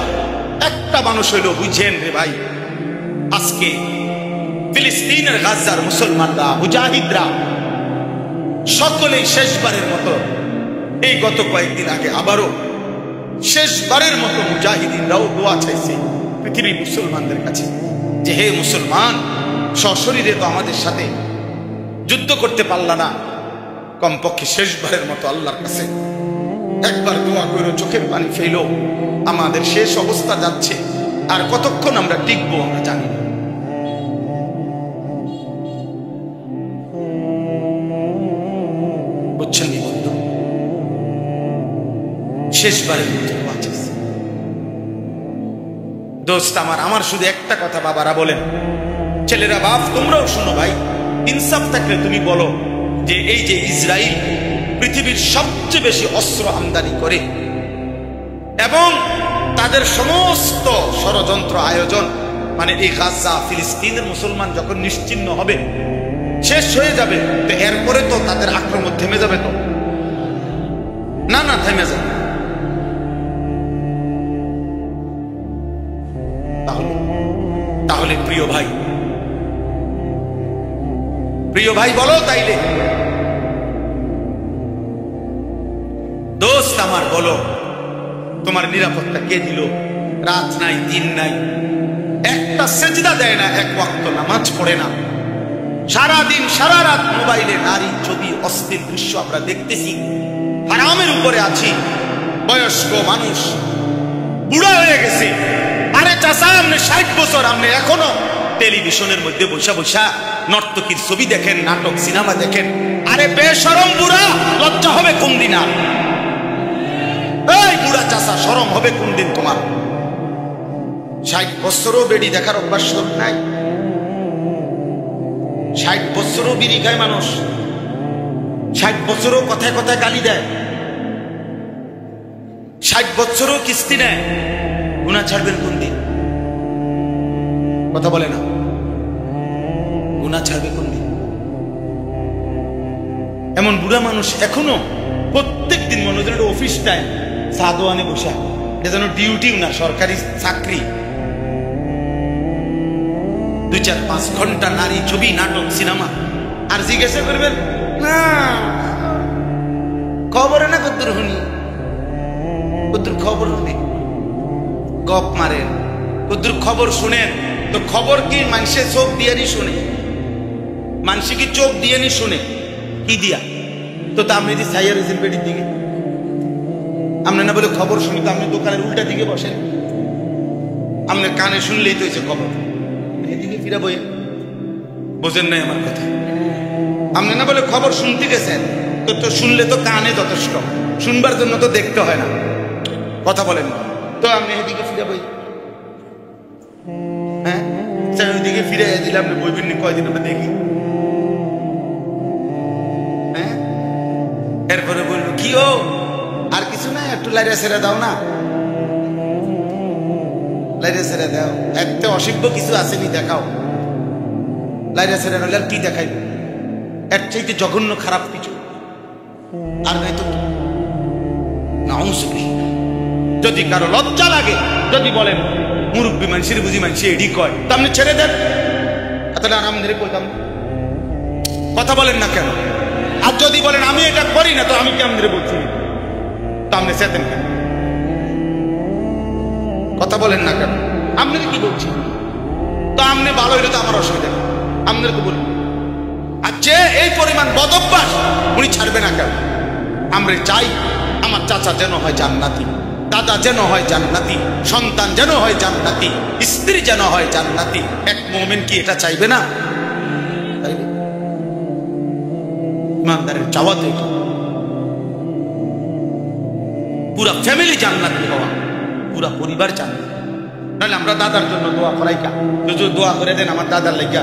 একটা মানুষ হইল বুঝেন রে ভাই। আজকে ফিলিস্তিনের গাজার মুসলমানরা, মুজাহিদরা সকলেই শেষবারের মতো, এই গত কয়েকদিন আগে আবারও শেষবারের মতো মুজাহিদিনরাও দোয়া চাইছে পৃথিবীর মুসলমানদের কাছে যে হে মুসলমান, সশরীরে তো আমাদের সাথে যুদ্ধ করতে পারলা না, কমপক্ষে শেষবারের মতো আল্লাহর কাছে একবার দোয়া করে চোখের পানি ফেলো। আমাদের শেষ অবস্থা যাচ্ছে, আর কতক্ষণ আমরা টিকবো আমরা জানি না। বুঝছেন নি বন্ধু? শেষবারের মতো দোয়া চাইছে। দোস্ত আমার শুধু একটা কথা বাবারা বলেন, ছেলেরা বাপ তোমরাও শোনো ভাই, ইনসাফ থাকলে তুমি বলো যে এই যে ইসরায়েল পৃথিবীর সবচেয়ে বেশি অস্ত্র আমদানি করে এবং তাদের সমস্ত ষড়যন্ত্র আয়োজন, মানে এই গাজা ফিলিস্তিনের মুসলমান যখন নিশ্চিহ্ন হবে, শেষ হয়ে যাবে, তো এরপরে তো তাদের আক্রমণ থেমে যাবে তো? না না, থেমে যাবে। তাহলে প্রিয় ভাই বলো তাইলে, দোস্ত আমার বলো, তোমার নিরাপত্তা কে দিল? রাত নাই, দিন নাই, একটা সেজদা দেয় না, এক ওয়াক্ত নামাজ পড়ে না, সারাদিন সারা রাত মোবাইলে নারী ছবি, অশ্লীল দৃশ্য আমরা দেখতেছি, হারামের উপরে আছি। বয়স্ক মানুষ বুড়া হয়ে গেছে। আরে চাচা, আপনি 60 বছর, আপনি এখনো টেলিভিশনের মধ্যে বসা বসা নর্তকীর ছবি দেখেন, নাটক সিনেমা দেখেন। আরে বেশরম বুড়া, লজ্জা হবে কোন দিন? আর এই বুড়া চাচা, শরম হবে কোন দিন তোমার? 60 বছরও বেড়ি দেখার অভ্যাস নাই। 60 বছরও বিড়ি খায় মানুষ, 60 বছরও কথায় কথায় গালি দেয়, 60 বছরও কিস্তি নেয়। গুনাহ ছাড়বেন কোন দিন? কথা বলে না, গুনাহ ছাড়বে কোন দিন? এমন বুড়া মানুষ এখনো প্রত্যেক দিন মনে হয় অফিস টাইম সাদোয়ানে বসা, এটা যেন ডিউটিও না, সরকারি চাকরি। 2-4-5 ঘন্টা নারী ছবি, নাটক, সিনেমা। আর জিজ্ঞাসা করবেন না খবরে না কদ্দুর শুনি, কদ্দুর খবর শুনি, গপ মারেন, কদ্দুর খবর শুনেন। তো খবর কি মানুষে চোখ দিয়ে নি শুনে? মানুষ কি চোখ দিয়ে নি শুনে? কি দিয়া? তো আপনি যদি ছাইয়া রয়েছেন পেটির দিকে, আপনি না বলে খবর শুনি, তো আপনি দোকানের উল্টা দিকে বসেন। আপনার কানে শুনলেই তো হয়েছে খবর, এদিকে ফিরা বই। বোঝেন নাই আমার কথা? আপনি না বলে খবর শুনতে গেছেন, তো শুনলে তো কানে যথেষ্ট, শুনবার জন্য তো দেখতে হয় না। কথা বলেন, তো আপনি এদিকে ফিরে বই। হ্যাঁ, ওইদিকে ফিরে দিলে আপনি বইবেন নি কয়দিন আমরা দেখি। হ্যাঁ, এরপরে বলবো কি ও আর কিছু না, একটু লাইরা ছেড়ে দাও না, লাইরা ছেড়ে দাও, একটা অসভ্য কিছু আসেনি দেখাও। লাইরা ছেড়ে নইলে আর কি দেখাইব? এর চাইতে জঘন্য খারাপ কিছু আর নাই তো। যদি কারো লজ্জা লাগে, যদি বলেন মুরব্বী মানুষের বুঝি মানুষের এডি কয়, তা আপনি ছেড়ে দেন, তাহলে আরাম ধরে কইতাম। কথা বলেন না কেন? আর যদি বলেন আমি এটা করি না, তো আমি কেমন ধরে বলছি, তো আপনি চেতেন কেন? কথা বলেন না কেন? আপনি কি বলছেন? তো আপনি ভালো হইলে তো আমার অসুবিধা নেই, আপনার তো বলুন। আর যে এই পরিমাণ বদভ্যাস, উনি ছাড়বে না কেন? আমরা চাই আমার চাচা যেন হয় জান্নাতি, দাদা যেন হয় জান্নাতি, সন্তান যেন হয় জান্নাতি, স্ত্রী যেন হয় জান্নাতি। এক মুমিন কি এটা চাইবে না? চাইবে। ইমানদারের চাওয়া তো এটা, পুরা ফ্যামিলি জান্নাতি হওয়া, পুরা পরিবার জান্নাতি। নাহলে আমরা দাদার জন্য দোয়া করাই কা, যদি দোয়া করে দেন আমার দাদার লেগা,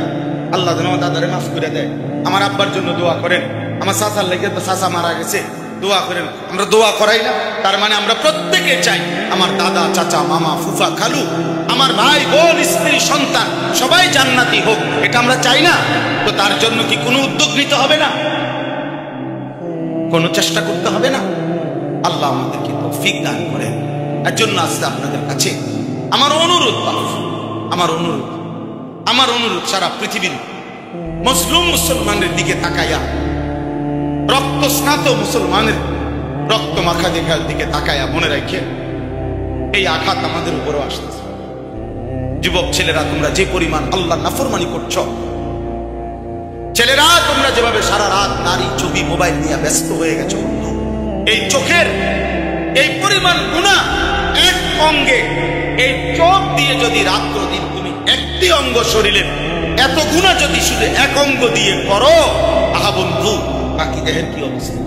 আল্লাহ যেন আমার দাদারে মাফ করে দেয়। আমার আব্বার জন্য দোয়া করেন, আমার চাচার লেগে তো চাচা মারা গেছে, দোয়া করেন। আমরা দোয়া করাই না, তার মানে আমরা প্রত্যেকে চাই আমার দাদা, চাচা, মামা, ফুফা, খালু, আমার ভাই, বোন, স্ত্রী, সন্তান সবাই জান্নাতি হোক, এটা আমরা চাই না? তো তার জন্য কি কোনো উদ্যোগ নিতে হবে না? কোনো চেষ্টা করতে হবে না? আল্লাহ আমাদেরকে তৌফিক দান করেন। এর জন্য আসছে আপনাদের কাছে আমার অনুরোধ, আমার অনুরোধ সারা পৃথিবীর মুসলিম মুসলমানের দিকে তাকাইয়া, রক্ত স্নাত মুসলমানের রক্ত মাখা দেখার দিকে তাকাইয়া মনে রাখে এই আঘাত আমাদের উপরও আসতেছে। যুবক ছেলেরা, তোমরা যে পরিমাণ আল্লাহর নাফরমানি করছো, ছেলেরা তোমরা যেভাবে সারা রাত নারী ছবি মোবাইল নিয়ে ব্যস্ত হয়ে গেছো, এই চোখের এই পরিমাণ গুনাহ এক অঙ্গে, এই চোখ দিয়ে যদি রাত্র দিন তুমি একটি অঙ্গ শরীরের এত গুনাহ যদি শুধু এক অঙ্গ দিয়ে করো, আহা বন্ধু, বাকি দেহের কি অবস্থা?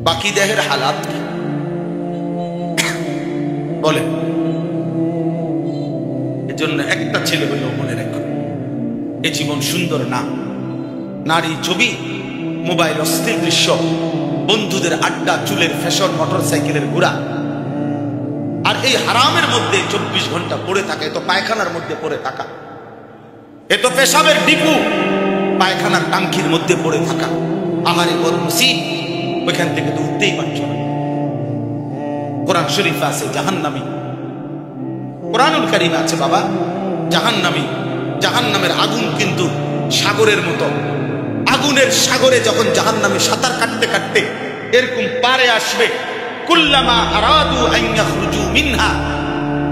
বাকি দেহের হালাত কি বলেন? এজন্য একটা ছেলে হইলেও মনে রাখো, এই জীবন সুন্দর না। নারী ছবি, মোবাইল, অস্থির দৃশ্য, বন্ধুদের আড্ডা, চুলের ফ্যাশন, মোটর সাইকেলের ঘোরা, আর এই হারামের মধ্যে 24 ঘন্টা পড়ে থাকা, এ তো পায়খানার মধ্যে পড়ে থাকা, এ তো পেশাবের ডিপু, পায়খানার টাঙ্কির মধ্যে পড়ে থাকা। আহারে বড় মুসিব, ওইখান থেকে তো উঠতেই পারছো না। কোরআন শরীফে আছে জাহান্নামী, কোরআনুল কারীমে আছে বাবা জাহান্নামী। জাহান্নামের আগুন কিন্তু সাগরের মতো, আগুনের সাগরে যখন জাহান্নামী সাঁতার কাটতে কাটতে এরকম পারে আসবে, কুল্লামা আরাদু আন ইয়াখরুজু মিনহা,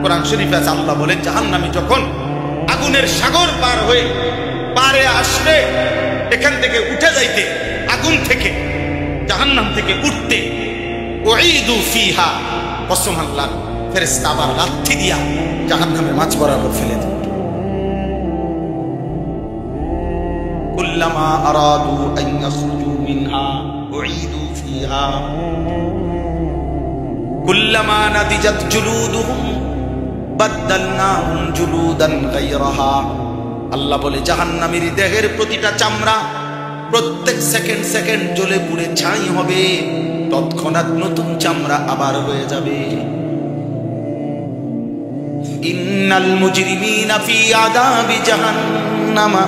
কোরআন শরীফে আছে আল্লাহ বলেন জাহান্নামী যখন আগুনের সাগর পার হয়ে পারে আসবে, এখান থেকে উঠে যাইতে, আগুন থেকে, জাহান্নাম থেকে উঠতে, উঈদু ফিহা, কসম আল্লাহ, ফেরেশতা আবার লাথি দিয়া জাহান্নামের মাঝ বরাবর ফেলে দেয়। কুল্লামা আরাদু আন ইয়াখরুজু মিনহা উঈদু ফিহা কুল্লামা নাদিজাত জুলুদুহুম বাদদালনাহুম জুলুদান গায়রাহা। আল্লাহ বলে জাহান্নামীর দেহের প্রতিটা চামড়া প্রত্যেক সেকেন্ড সেকেন্ড জ্বলে পুড়ে ছাই হবে, তৎক্ষণাৎ নতুন চামড়া আবার হয়ে যাবে। ইন্নাল মুজরিমিনা ফি আযাবি জাহান্নামা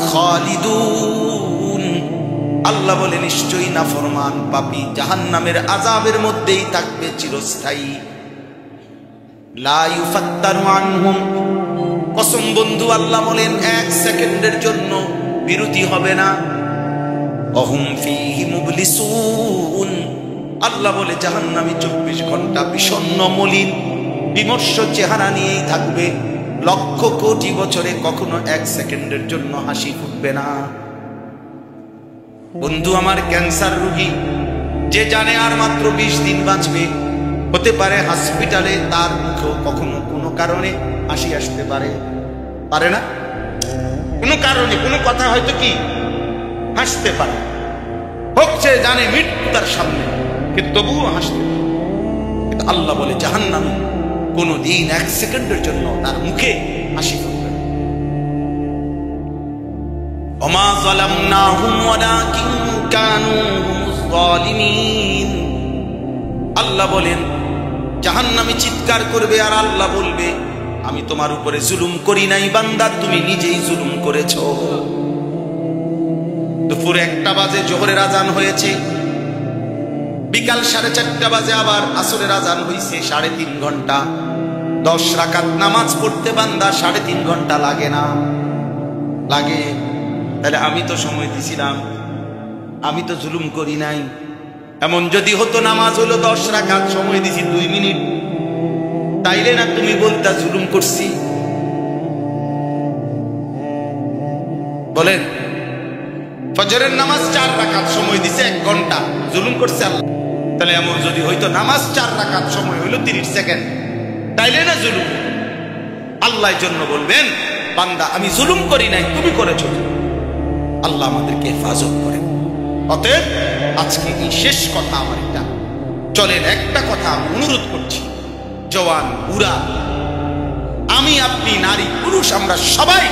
খালিদুন। আল্লাহ বলে নিশ্চয়ই নাফরমান পাপী জাহান্নামের আযাবের মধ্যেই থাকবে চিরস্থায়ী। লা ইউফাত্তারু আনহুম, কসম বন্ধু আল্লাহ বলেন এক সেকেন্ডের জন্য বিরতি হবে না। অহুম ফীহি মুবলিসুন, আল্লাহ বলে জাহান্নামী 24 ঘন্টা বিষণ্ণ, মলিন, বিমর্ষ চেহারা নিয়েই থাকবে। লক্ষ কোটি বছরে কখনো এক সেকেন্ডের জন্য হাসি ফুটবে না। বন্ধু আমার, ক্যান্সার রোগী যে জানে আর মাত্র 20 দিন বাঁচবে, হতে পারে হসপিটালে তার মুখেও কখনো কোনো কারণে হাসি আসতে পারে, পারে না? কোনো কারণে কোনো কথা হয়তো কি হাসতে পারে, হচ্ছে জানে মৃত্যু তার সামনে, কিন্তু তবুও হাসতে পারে। কিন্তু আল্লাহ বলে জাহান্নামী কোনদিন এক সেকেন্ডের জন্য তার মুখে হাসি ফুটবে না। ওমা যালামনাহুম ওয়ালাকিন কানু হুমুজ যালিমিন। আল্লাহ বলেন জাহান্নামী চিৎকার করবে আর আল্লাহ বলবে আমি তোমার উপরে জুলুম করি নাই বান্দা, তুমি নিজেই জুলুম করেছো। দুপুর 1টা বাজে জোহরের আজান হয়েছে, বিকাল 4:30 বাজে আবার আসরের আজান হয়েছে, 3.5 ঘন্টা। 10 রাকাত নামাজ পড়তে বান্দা 3.5 ঘন্টা লাগে না? লাগে। তাহলে আমি তো সময় দিছিলাম, আমি তো জুলুম করি নাই। এমন যদি হতো নামাজ হলো 10 রাকাত, সময় দিছি 2 মিনিট, তাইলে না তুমি বলতা জুলুম করছি? বলেন ফজরের নামাজ 4 রাকাত সময় দিছে 1 ঘন্টা, জুলুম করছে আল্লাহ? তাহলে এমন যদি হইতো নামাজ 4 রাকাত সময় হইল 30 সেকেন্ড, তাইলে না জুলুম? আল্লাহর জন্য বলবেন বান্দা আমি জুলুম করি নাই, তুমি করেছো। আল্লাহ আমাদেরকে হেফাজত করেন। অতএব আজকে এই শেষ কথা আমার এটা, চলেন একটা কথা অনুরোধ করছি, জওয়ান বুড়া, আমি আপনি নারী পুরুষ আমরা সবাই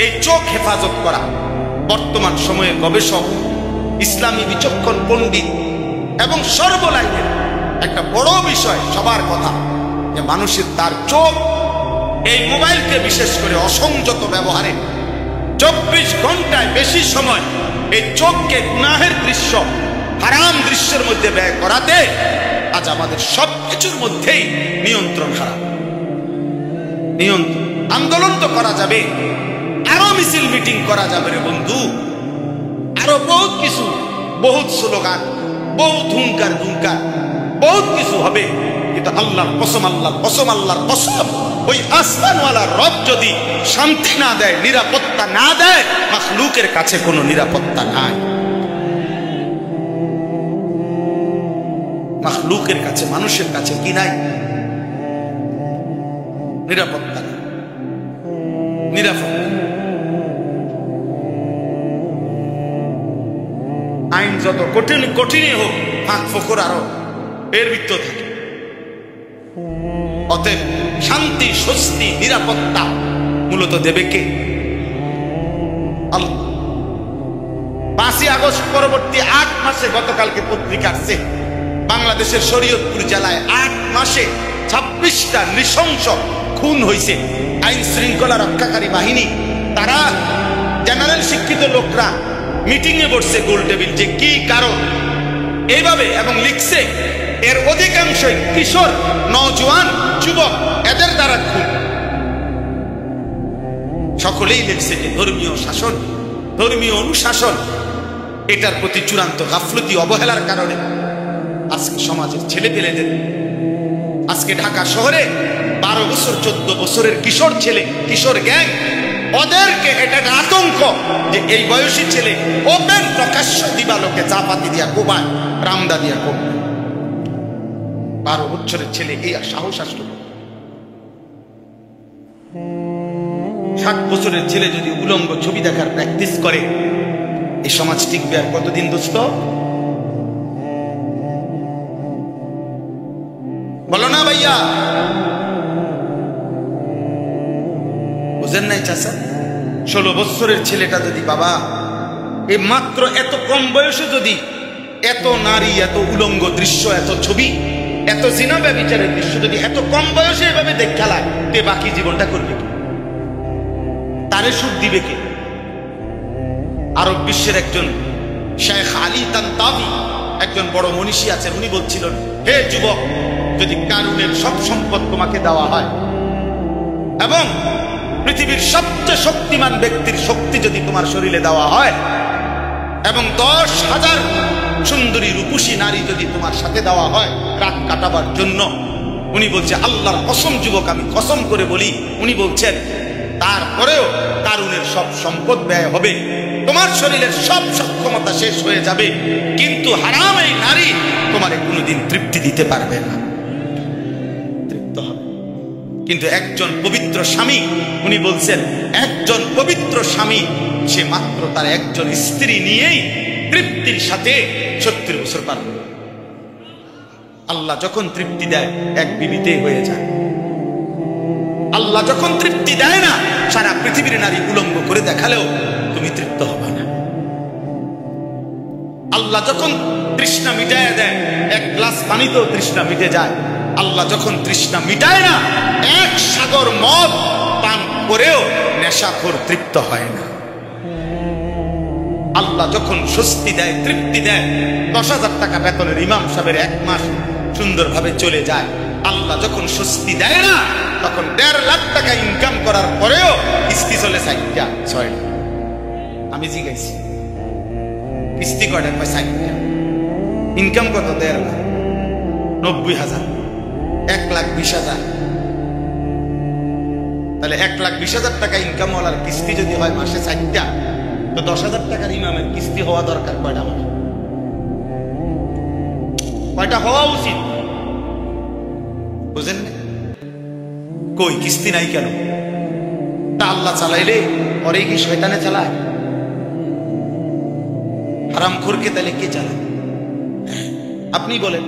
এই চোখ হেফাজত করা বর্তমান সময়ে গবেষক, ইসলামী বিচক্ষণ পণ্ডিত এবং সর্বলাইনের একটা বড় বিষয়। সবার কথা যে মানুষের তার চোখ এই মোবাইলকে বিশেষ করে অসংযত ব্যবহারে 24 ঘন্টায় বেশি সময় এই চোখকে গুনাহের দৃশ্য, হারাম দৃশ্যের মধ্যে ব্যয় করাতে আজ আমাদের সবকিছুর মধ্যেই নিয়ন্ত্রণ হারাম। নিয়ন্ত্রণ আন্দোলন তো করা যাবে, আরো মিছিল মিটিং করা যাবে রে বন্ধু, আরো বহুত কিছু, বহুত স্লোগান, বহুত হুঙ্কার দুঙ্কার, বহুত কিছু হবে। কিন্তু আল্লাহর কসম, আল্লাহর কসম, আল্লাহর কসম, ওই আসমানওয়ালা রব যদি শান্তি না দেয়, নিরাপত্তা না দেয়, মাখলুকের কাছে কোনো নিরাপত্তা নাই। মাখলুকের কাছে, মানুষের কাছে কি নাই? নিরাপত্তা। নিরাপত্তা আইন যত কঠিন কঠিনই হোক, ফাঁক ফোকর আরো এর ভিতর থাকে। অতএব শান্তি, স্বস্তি, নিরাপত্তা মূলত দেবে কে? আল্লাহ। 5ই আগস্ট পরবর্তী 8 মাসে, গতকালকে পত্রিকা আসছে, বাংলাদেশের শরীয়তপুর জেলায় 8 মাসে 26টা নৃশংস খুন হয়েছে। আইন শৃঙ্খলা রক্ষাকারী বাহিনী, তারা জেনারেল শিক্ষিত লোকরা মিটিং এ বসছে গোল টেবিল, যে কি কারণ এইভাবে, এবং লিখছে এর অধিকাংশই কিশোর, নওজোয়ান, যুবক, এদের দ্বারা খুন। সকলেই লিখছে যে ধর্মীয় শাসন, ধর্মীয় অনুশাসন, এটার প্রতি চূড়ান্ত গাফলতি, অবহেলার কারণে আজকে সমাজের ছেলেপেলেদের, আজকে ঢাকা শহরে 12 বছর 14 বছরের কিশোর ছেলে, কিশোর গ্যাং, ওদেরকে এটা আতঙ্ক যে এই বয়সী ছেলে ওপেন প্রকাশ্য দিবালোকে চাপাতি দিয়া কোবায়, রামদা দিয়া কোবায়। 12 বছরের ছেলে এই সাহস আসলো। 60 বছরের ছেলে যদি উলঙ্গ ছবি দেখার প্র্যাকটিস করে, এই সমাজ টিকবে আর কতদিন দোস্ত? বলো না ভাইয়া, বুঝেন নাই চাচা? 16 বছরের ছেলেটা যদি, বাবা এই মাত্র এত কম বয়সে যদি এত নারী, এত উলঙ্গ দৃশ্য, এত ছবি, এত জিনা ব্যভিচারের দৃশ্য যদি এত কম বয়সে এভাবে দেখ খেলায়, তে বাকি জীবনটা করবে কি? তারে সুখ দিবে কে? আরব বিশ্বের একজন শেখ আলী তানতাবি, একজন বড় মনীষী আছেন, উনি বলছিলেন, হে যুবক, যদি কারুনের সব সম্পদ তোমাকে দেওয়া হয় এবং পৃথিবীর সবচেয়ে শক্তিমান ব্যক্তির শক্তি যদি তোমার শরীরে দেওয়া হয় এবং 10,000 সুন্দরী রূপসী নারী যদি তোমার সাথে দেওয়া হয় রাত কাটাবার জন্য, উনি বলছে আল্লাহর কসম যুবক, আমি কসম করে বলি, উনি বলছেন তারপরেও কারুনের সব সম্পদ ব্যয় হবে, তোমার শরীরের সব সক্ষমতা শেষ হয়ে যাবে, কিন্তু হারাম এই নারী তোমারে কোনোদিন তৃপ্তি দিতে পারবে না। তৃপ্ত হবে। কিন্তু একজন পবিত্র স্বামী, উনি বলছেন একজন পবিত্র স্বামী, সে মাত্র তার একজন স্ত্রী নিয়েই তৃপ্তির সাথে 70 বছর পার করে। আল্লাহ যখন তৃপ্তি দেয় এক বিবিতেই হয়ে যায়। আল্লাহ যখন তৃপ্তি দেয় না, সারা পৃথিবীর নারী উলঙ্গ করে দেখালেও তুমি তৃপ্ত হবে না। আল্লাহ যখন তৃষ্ণা মিটায় দেয়, এক গ্লাস পানিতেও তৃষ্ণা মিটে যায়। আল্লাহ যখন তৃষ্ণা মিটায় না, এক সাগর মদ পান করেও নেশাখোর তৃপ্ত হয় না। আল্লাহ যখন স্বস্তি দেয়, তৃপ্তি দেয়, 10,000 টাকা বেতনের ইমাম সাহেবের 1 মাস সুন্দরভাবে চলে যায়। আল্লাহ যখন স্বস্তি দেয় না, তখন 1.5 লাখ টাকা ইনকাম করার পরেও কিস্তি চলে 4টা 6টা। আমি জিজ্ঞাসি কিস্তি কয়টা? 4টা। ইনকাম কত? 1.5 লাখ, 90,000, 1,20,000। তাহলে 1,20,000 টাকা ইনকাম ওয়ালার কিস্তি যদি হয় মাসে 4টা, তো 10,000 টাকার ইমামের কিস্তি হওয়া দরকার কয়টা মাস? কয়টা হওয়া উচিত? বুঝেন না? কই কিস্তি নাই কেন? তা আল্লাহ চালাইলে পরে কি শয়তানে চালায়? হারামখোরকে তাহলে কে চালায়? আপনি বলেন।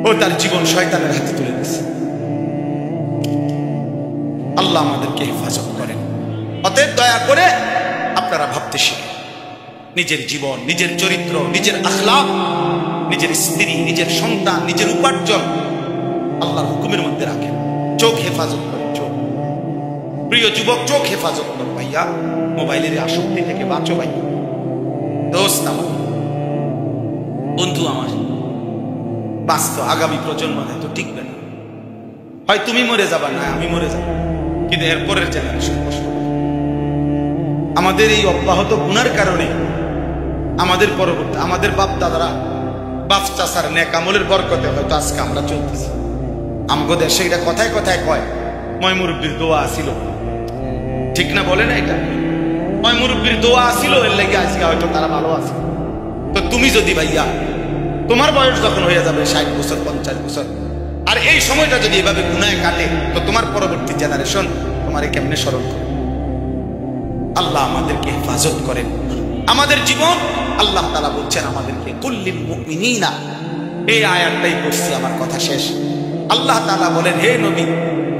ও তার জীবন শয়তানের হাতে তুলে দিয়েছে। আল্লাহ আমাদেরকে হেফাজত করেন। অতএব দয়া করে আপনারা ভাবতে শিখেন। নিজের জীবন, নিজের চরিত্র, নিজের আখলাক, নিজের স্ত্রী, নিজের সন্তান, নিজের উপার্জন আল্লাহর হুকুমের মধ্যে রাখেন। চোখ হেফাজত করেন। চোখ, প্রিয় যুবক, চোখ হেফাজত করো ভাইয়া। মোবাইলের আসক্তি থেকে বাঁচো ভাইয়া। দোস্ত আমার, বন্ধু আমার, বাঁচতো আগামী প্রজন্ম হয়তো টিকবে না। হয় তুমি মরে যাবা, না আমি মরে যাব, কিন্তু এরপরের জেনারেশন কষ্ট পাবে। আমাদের এই অব্যাহত গুনার কারণে আমাদের পরবর্তী, আমাদের বাপ দাদারা, বাপ চাচার নেক আমলের বরকতে হয়তো আজকে আমরা চলতেছি। আমগো দেশে এটা কথায় কথায় কয়, ময় মুরব্বীর দোয়া আসিল। ঠিক না বলে না? এটা ময় মুরব্বীর দোয়া আসিল, এর লেগে আজকে হয়তো তারা ভালো আছে। তো তুমি যদি ভাইয়া, তোমার বয়স যখন হয়ে যাবে 60 বছর, 50 বছর, আর এই সময়টা যদি এভাবে গুনায় কাটে, তো তোমার পরবর্তী জেনারেশন তোমারে কেমনে স্মরণ করে? আল্লাহ আমাদেরকে হেফাজত করেন। আমাদের জীবন আল্লাহ তাআলা বলছেন আমাদেরকে, কুল্লিল মুমিনিনা, এই আয়াতটাই পড়ছি, আমার কথা শেষ। আল্লাহ তাআলা বলেন, হে নবী,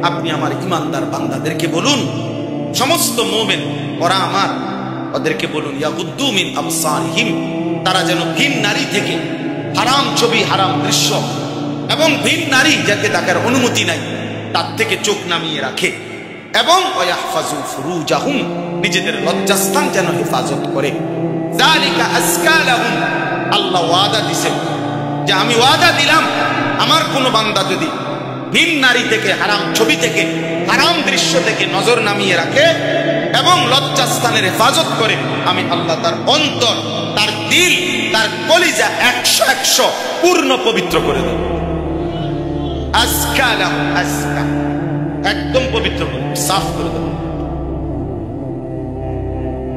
আপনি আমার ইমানদার বান্দাদেরকে বলুন, সমস্ত মুমিন ওরা আমার, ওদেরকে বলুন, ইয়াগুদ্দু মিন আবসারিহিম, তারা যেন ভিন নারী থেকে, হারাম ছবি, হারাম দৃশ্য এবং ভিন নারী যাকে দেখার অনুমতি নাই, তার থেকে চোখ নামিয়ে রাখে, এবং ওয়াহফাজু ফুরুজাহুম, নিজেদের লজ্জাস্থান যেন হেফাজত করে। যালিকা আজকা লাহুম, আল্লাহ ওয়াদা দিয়েছেন যে আমি ওয়াদা দিলাম, আমার কোন বান্দা যদি ভিন নারী থেকে, হারাম ছবি থেকে, হারাম দৃশ্য থেকে নজর নামিয়ে রাখে এবং লজ্জাস্থানের হেফাজত করে, আমি আল্লাহ তার অন্তর, তার দিল, তার কলিজা 100 পূর্ণ পবিত্র করে দেব। আজকা লাহুম, আজকা, একদম পবিত্র করে, সাফ করে দেব।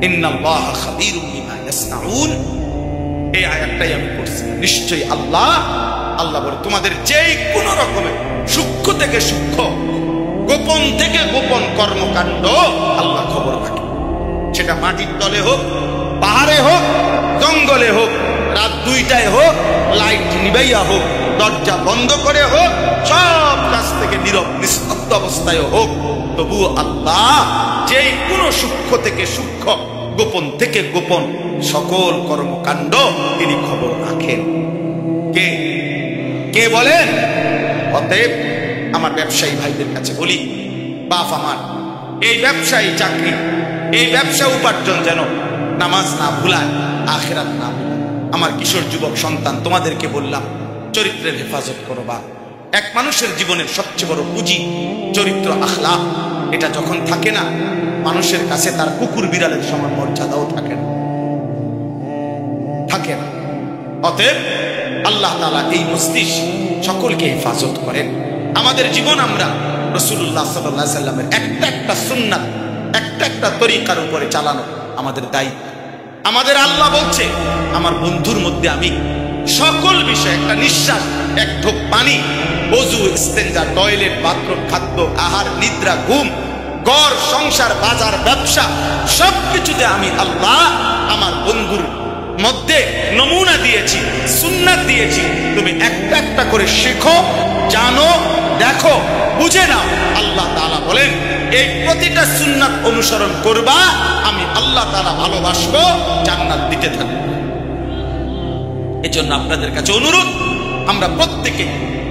ইন্নাল্লাহা খাবীরুম বিমা ইয়াসনাউন, এই আয়াতটাই আমি পড়ছি। নিশ্চয়ই আল্লাহ বলে তোমাদের যেই কোন রকমের সূক্ষ্ম থেকে সূক্ষ্ম, গোপন থেকে গোপন কর্মকাণ্ড আল্লাহ খবর রাখে। সেটা মাটির তলে হোক, পাহাড়ে হোক, জঙ্গলে হোক, রাত 2টায় হোক, লাইট নিবাইয়া হোক, দরজা বন্ধ করে হোক, সব কাছ থেকে নীরব নিস্তব্ধ অবস্থায় হোক, তবুও আল্লাহ যেই কোন সূক্ষ্ম থেকে সূক্ষ্ম, গোপন থেকে গোপন সকল কর্মকাণ্ড তিনি খবর রাখেন। কে কে বলেন? অতএব আমার ব্যবসায়ী ভাইদের কাছে বলি, বাপ আমার, এই ব্যবসায়ী চাকরি, এই ব্যবসা উপার্জন যেন নামাজ না ভুলায়, আখিরাত না ভুলায়। আমার কিশোর যুবক সন্তান, তোমাদেরকে বললাম, চরিত্রের হেফাজত করো। বা এক মানুষের জীবনের সবচেয়ে বড় পুঁজি চরিত্র, আখলাক। এটা যখন থাকে না, মানুষের কাছে তার কুকুর বিড়ালের সমান মর্যাদাও থাকে না। অতএব আল্লাহ তাআলা এই মস্তিষ্ক সকলকে হেফাজত করেন। আমাদের জীবন আমরা রাসূলুল্লাহ সাল্লাল্লাহু আলাইহি সাল্লামের একটা সুন্নাত, একটা তরিকার উপরে চালানো আমাদের দায়িত্ব। আমাদের আল্লাহ বলছে, আমার বন্ধুর মধ্যে আমি সকল বিষয়, একটা নিঃশ্বাস, এক ঢোক পানি, ওযু, ইস্তেঞ্জা, টয়লেট, বাথরুম, খাদ্য, আহার, নিদ্রা, ঘুম, ঘর, সংসার, বাজার, ব্যবসা, সবকিছুতে আমি আল্লাহ আমার বন্ধুর মধ্যে নমুনা দিয়েছি, সুন্নাত দিয়েছি। তুমি একটা করে শেখো, জানো, দেখো, বুঝে নাও। আল্লাহ তাআলা বলেন, এই প্রতিটা সুন্নাত অনুসরণ করবা, আমি আল্লাহ তাআলা ভালোবাসবো, জান্নাত দিতে থাকবো। এজন্য আপনাদের কাছে অনুরোধ, আমরা প্রত্যেকে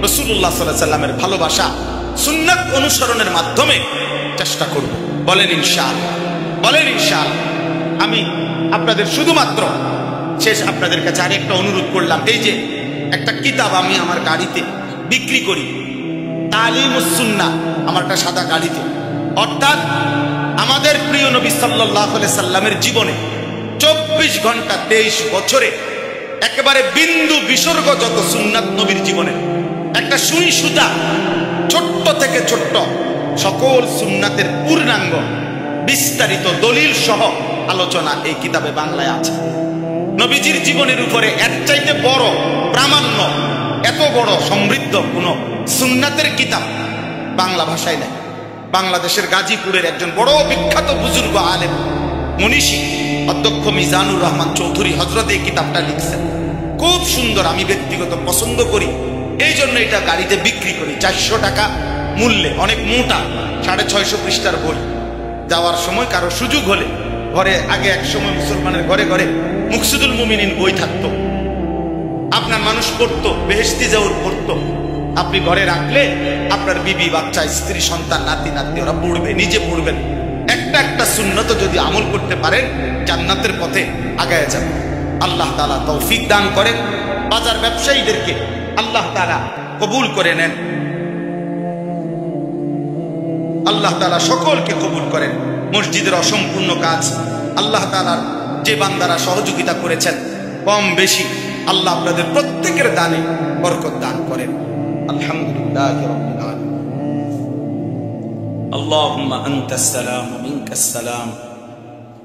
রাসূলুল্লাহ সাল্লাল্লাহু আলাইহি সাল্লামের ভালোবাসা, সুন্নাত অনুসরণের মাধ্যমে চেষ্টা করব। বলেন ইনশাআল্লাহ, বলেন ইনশাআল্লাহ। আমি আপনাদের শুধুমাত্র শেষ আপনাদের কাছে আরেকটা অনুরোধ করলাম। এই যে একটা কিতাব আমি আমার গাড়িতে বিক্রি করি, তালিমুস সুন্নাহ, আমার একটা সাদা গাড়িতে, অর্থাৎ আমাদের প্রিয় নবী সাল্লাল্লাহু আলাইহি সাল্লামের জীবনে 24 ঘন্টা 23 বছরে একেবারে বিন্দু বিসর্গ যত সুন্নাত নবীর জীবনে, একটা সুই সুতা, ছোট্ট থেকে ছোট্ট সকল সুন্নাতের পূর্ণাঙ্গ বিস্তারিত দলিল সহ আলোচনা এই কিতাবে বাংলায় আছে। নবীজির জীবনের উপরে এর চাইতে বড় প্রামাণ্য, এত বড় সমৃদ্ধ কোন সুন্নাতের কিতাব বাংলা ভাষায় নাই। বাংলাদেশের গাজীপুরের একজন বড় বিখ্যাত বুজুর্গ আলেম মনীষী অধ্যক্ষ মিজানুর রহমান চৌধুরী হযরত এই কিতাবটা লিখছেন। খুব সুন্দর, আমি ব্যক্তিগত পছন্দ করি, এই জন্য এটা গাড়িতে বিক্রি করি 400 টাকা মূল্যে। অনেক মোটা, 650 পৃষ্ঠার বই। যাওয়ার সময় কারো সুযোগ হলে, ঘরে আগে এক সময় মুসলমানের ঘরে ঘরে মুকসিদুল মুমিনিন বই থাকতো, আপনার মানুষ পড়তো, বেহেশতি জাউর পড়তো। আপনি ঘরে রাখলে আপনার বিবি, বাচ্চা, স্ত্রী, সন্তান, নাতি নাতি ওরা পড়বে, নিজে পড়বেন। একটা একটা সুন্নত যদি আমল করতে পারেন জান্নাতের পথে আগায় যাবে। আল্লাহ তাআলা তৌফিক দান করেন। বাজার ব্যবসায়ীদেরকে আল্লাহ তাআলা কবুল করে নেন। আল্লাহ তাআলা সকলকে কবুল করেন। মসজিদের অসম্পূর্ণ কাজ আল্লাহ তাআলার যে বান্দারা সহযোগিতা করেছেন কম বেশি, আল্লাহ আপনাদের প্রত্যেকের দানে বরকত দান করেন। আলহামদুলিল্লাহি রাব্বিল আলামিন। আল্লাহুম্মা আনতাস সালাম ওয়া মিনকাস সালাম।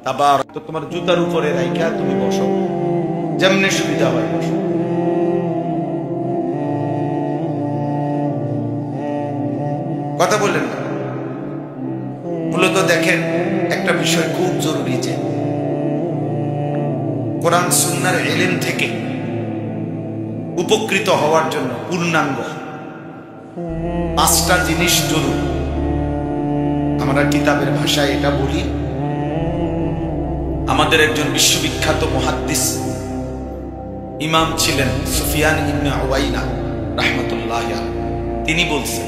তাবারাক। তো তোমার জুতার উপরে রাইখা তুমি বসো, যেমনি সুবিধা হয় বসো। কথা বললেন না? মূলত দেখেন, একটা বিষয় খুব জরুরি যে কোরআন সুন্নাহর ইলম থেকে উপকৃত হওয়ার জন্য পূর্ণাঙ্গ 5টা জিনিস জরুরি। আমরা কিতাবের ভাষায় এটা বলি। আমাদের একজন বিশ্ববিখ্যাত মুহাদ্দিস ইমাম ছিলেন সুফিয়ান ইবনে উয়াইনা রাহমাতুল্লাহি আলাইহি। তিনি বলছেন,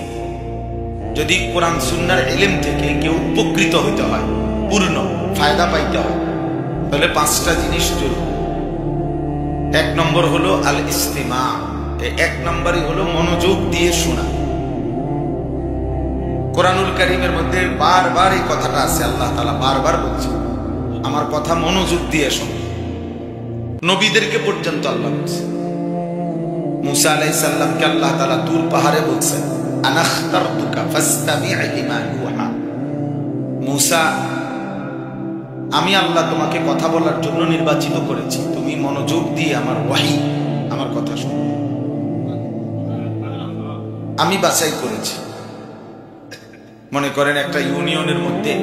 যদি কোরআন সুন্নাহর ইলম থেকে কেউ উপকৃত হইতে হয়, পূর্ণ ফায়দা পাইতে হয়, তাহলে 5টা জিনিস জরুরি। 1 নম্বর হলো আল ইস্তিমা। 1 নম্বরই হলো মনোযোগ দিয়ে শোনা। কোরআনুল কারীমের মধ্যে বারবার এই কথাটা আছে। আল্লাহ তাআলা বারবার বলছেন, আমার কথা মনোযোগ দিয়ে শোনো। নবীদেরকে পর্যন্ত আল্লাহ বলছেন। মুসা আলাইহিস সালামকে আল্লাহ তাআলা তুর পাহাড়ে বলছেন, আনা ইখতারতুকা ফাসতামি' লিমা ইউহা। মুসা, আমি আল্লাহ তোমাকে কথা বলার জন্য নির্বাচিত করেছি, তুমি মনোযোগ দিয়ে আমার ওয়াহী, আমার কথা শোনো। আমি বাছাই করেছি। মনে করেন একটা ইউনিয়নের মধ্যে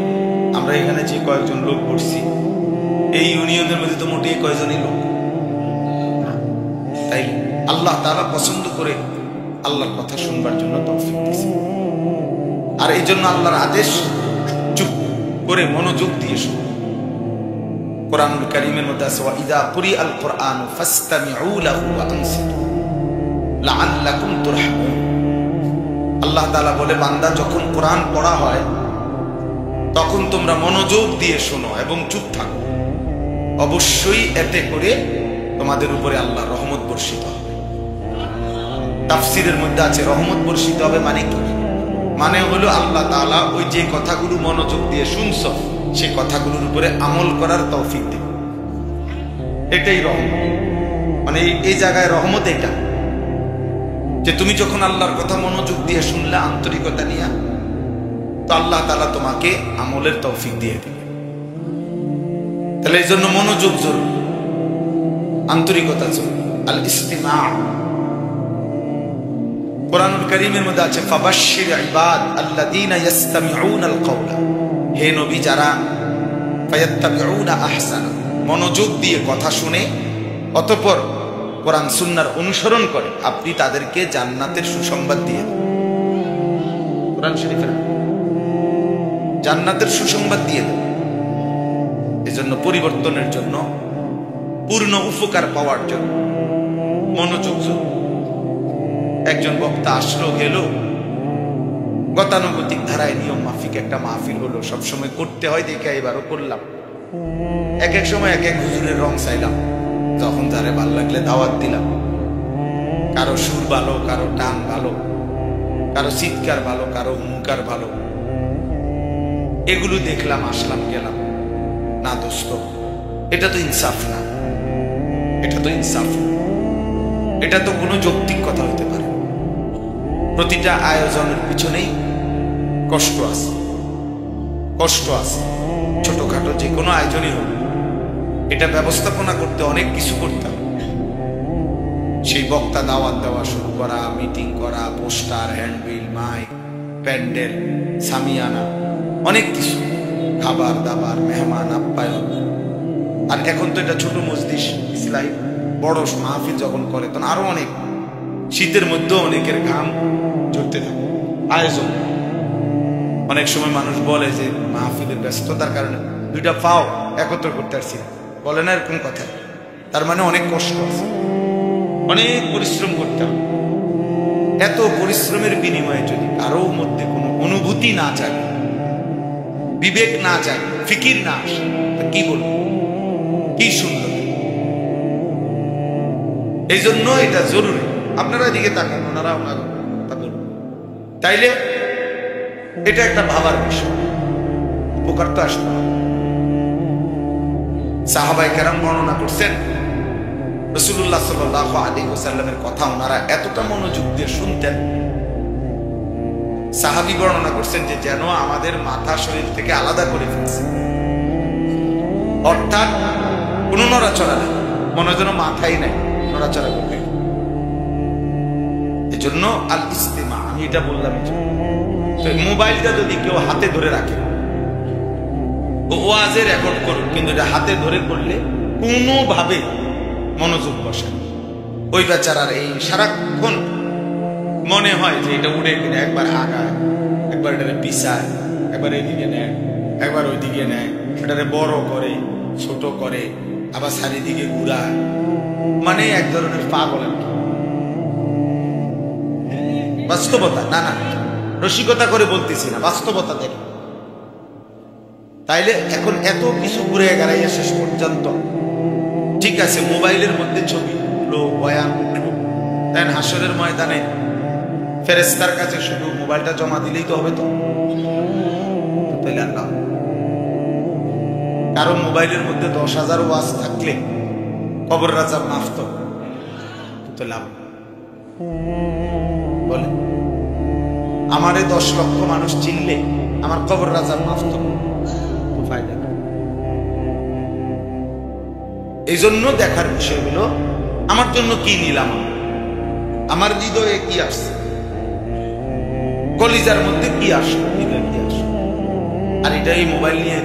আমরা এখানে যে কয়েকজন লোক পড়ছি, এই ইউনিয়নের মধ্যে তো মোটেই কয়জনই লোক। তাই আল্লাহ তাআলা পছন্দ করে আল্লাহর কথা শুনবার জন্য তৌফিক দিয়েছে। আর এই জন্য আল্লাহর আদেশ চুপ করে মনোযোগ দিয়ে শুনো। কোরআনুল কারীমের মধ্যে আছে, ওয়া ইযা কুরিআল কুরআনু ফাসতামিউ লাহু ওয়া আনসিতু লাআল্লাকুম তুরহামুন। আল্লাহ তাআলা বলে, বান্দা যখন কোরআন পড়া হয় তখন তোমরা মনোযোগ দিয়ে শোনো এবং চুপ থাকো, অবশ্যই এতে করে তোমাদের উপরে আল্লাহর রহমত বর্ষিত হবে। তাফসীরের মধ্যে আছে, রহমত বর্ষিত হবে মানে কি? মানে হলো আল্লাহ তাআলা ওই যে কথাগুলো মনোযোগ দিয়ে শুনছো সেই কথাগুলোর উপরে আমল করার তৌফিক দেবে। এটাই রহমত। মানে এই জায়গায় রহমত এটা যে তুমি যখন আল্লাহর কথা মনোযোগ দিয়ে শুনলে আন্তরিকতা নিয়ে, তো আল্লাহ তাআলা তোমাকে আমলের তৌফিক দিয়ে দিবে। তাহলে এই জন্য মনোযোগ জরুরি, আন্তরিকতা জরুরি। আল ইস্তিমা। কোরআনুল কারীমের মধ্যে আছে, ফাবাশশির ইবাদ আল্লাযীনা ইস্তামিউনাল কওলা। হে নবী, যারা ফায়াত্তাবিউনা আহসানা, মনোযোগ দিয়ে কথা শুনে অতঃপর কোরআন সুন্নাহর অনুসরণ করে, আপনি তাদেরকে জান্নাতের সুসংবাদ দিয়ে দেন। কোরআন শরীফের জান্নাতের সুসংবাদ দিয়ে দেন। এজন্য পরিবর্তনের জন্য, পূর্ণ উপকার পাওয়ার জন্য মনোযোগ জরুরি। একজন বক্তা আসলো গেল, গতানুগতিক ধারায় নিয়ম মাফিক একটা মাহফিল হলো, সবসময় করতে হয় দেখে এবারও করলাম। এক এক সময় এক এক হুজুরের রং চাইলাম, যখন যারে ভাল লাগলে দাওয়াত দিলাম। কারো সুর ভালো, কারো টান ভালো, কারো চিৎকার ভালো, কারো হুঙ্কার ভালো। এগুলো দেখলাম, আসলাম, গেলাম না। দোস্ত, এটা তো ইনসাফ না, এটা তো ইনসাফ না, এটা তো কোনো যৌক্তিক কথা হতে পারে। প্রতিটা আয়োজনের পিছনেই কষ্ট আছে, কষ্ট আছে। ছোটখাটো যে কোনো আয়োজনই হোক এটা ব্যবস্থাপনা করতে অনেক কিছু করতে হবে। সেই বক্তা দাওয়াত দেওয়া শুরু করা, মিটিং করা, পোস্টার, হ্যান্ডবিল, মাইক, প্যান্ডেল, সামিয়ানা, অনেক কিছু, খাবার দাবার, মেহমান আপ্যায়ন। আর এখন তো এটা ছোট মজলিস, ইসলাই বড় মাহফিল যখন করে তখন আরো অনেক, শীতের মধ্যেও অনেকের ঘাম ঝরতে থাকে। আয়োজন অনেক সময় মানুষ বলে যে মাহফিলের ব্যস্ততার কারণে দুইটা পাও একত্র করতে পারছি না, বলে না এরকম কথা। তার মানে অনেক কষ্ট আছে, অনেক পরিশ্রম করতে হবে। এত পরিশ্রমের বিনিময়ে যদি কারো মধ্যে কোনো অনুভূতি না জাগে, বিবেক না জাগে, ফিকির না আসে, কি বলবো, কি শুনল? এই জন্য এটা জরুরি। আপনারা দিকে তাকান, ওনারা তাইলে এটা একটা ভাবার বিষয়, উপকার তো আসতে হবে। সাহাবায়ে কেরাম বর্ণনা করছেন রাসূলুল্লাহ সাল্লাল্লাহু আলাইহি ওয়াসাল্লামের কথা ওনারা এতটা মনোযোগ দিয়ে শুনতেন। সাহাবী বর্ণনা করছেন যে যেন আমাদের মাথা শরীর থেকে আলাদা করে ফেলছে, অর্থাৎ কোন নড়াচড়া নেই, মনে যেন মাথাই নাই, নড়াচড়া করবে। এজন্য আল ইস্তিমা, আমি এটা বললাম। মোবাইলটা যদি কেউ হাতে ধরে রাখে, ওয়াজে রেকর্ড করুন, কিন্তু এটা হাতে ধরে করলে কোনোভাবে মনোযোগ বসে। ওই বেচারার এই সারাক্ষণ মনে হয় যে এটা উড়ে কিনে একবার আগায়, একবার এটারে পিছায়, একবার এদিকে নেয়, একবার ওইদিকে নেয়, এটারে বড় করে, ছোট করে, আবার চারিদিকে ঘুরায়। মানে এক ধরনের পাগল আর কি। বাস্তবতা না, না রসিকতা করে বলতেছি না, বাস্তবতা দেখে। তাইলে এখন এত কিছু ঘুরে গেড়াইয়া শেষ পর্যন্ত ঠিক আছে, মোবাইলের মধ্যে ছবি, লোক, বয়ান, দেন হাসরের ময়দানে ফেরেশতার কাছে শুধু মোবাইলটা জমা দিলেই তো হবে। তো তাইলে আল্লাহ, কারণ মোবাইলের মধ্যে 10,000 ওয়াজ থাকলে কবর রাজা মাফ তো লাভ বলে। আমারে 10 লক্ষ মানুষ চিনলে আমার কবর রাজা মাফ তো ফায়দা। এই জন্য দেখার বিষয় হলো আমার জন্য কি নিলাম, আমার হৃদয়ে কি আসছে, কলিজার মধ্যে কি আসলো, কি আসলো। আর এটা এই মোবাইল নিয়ে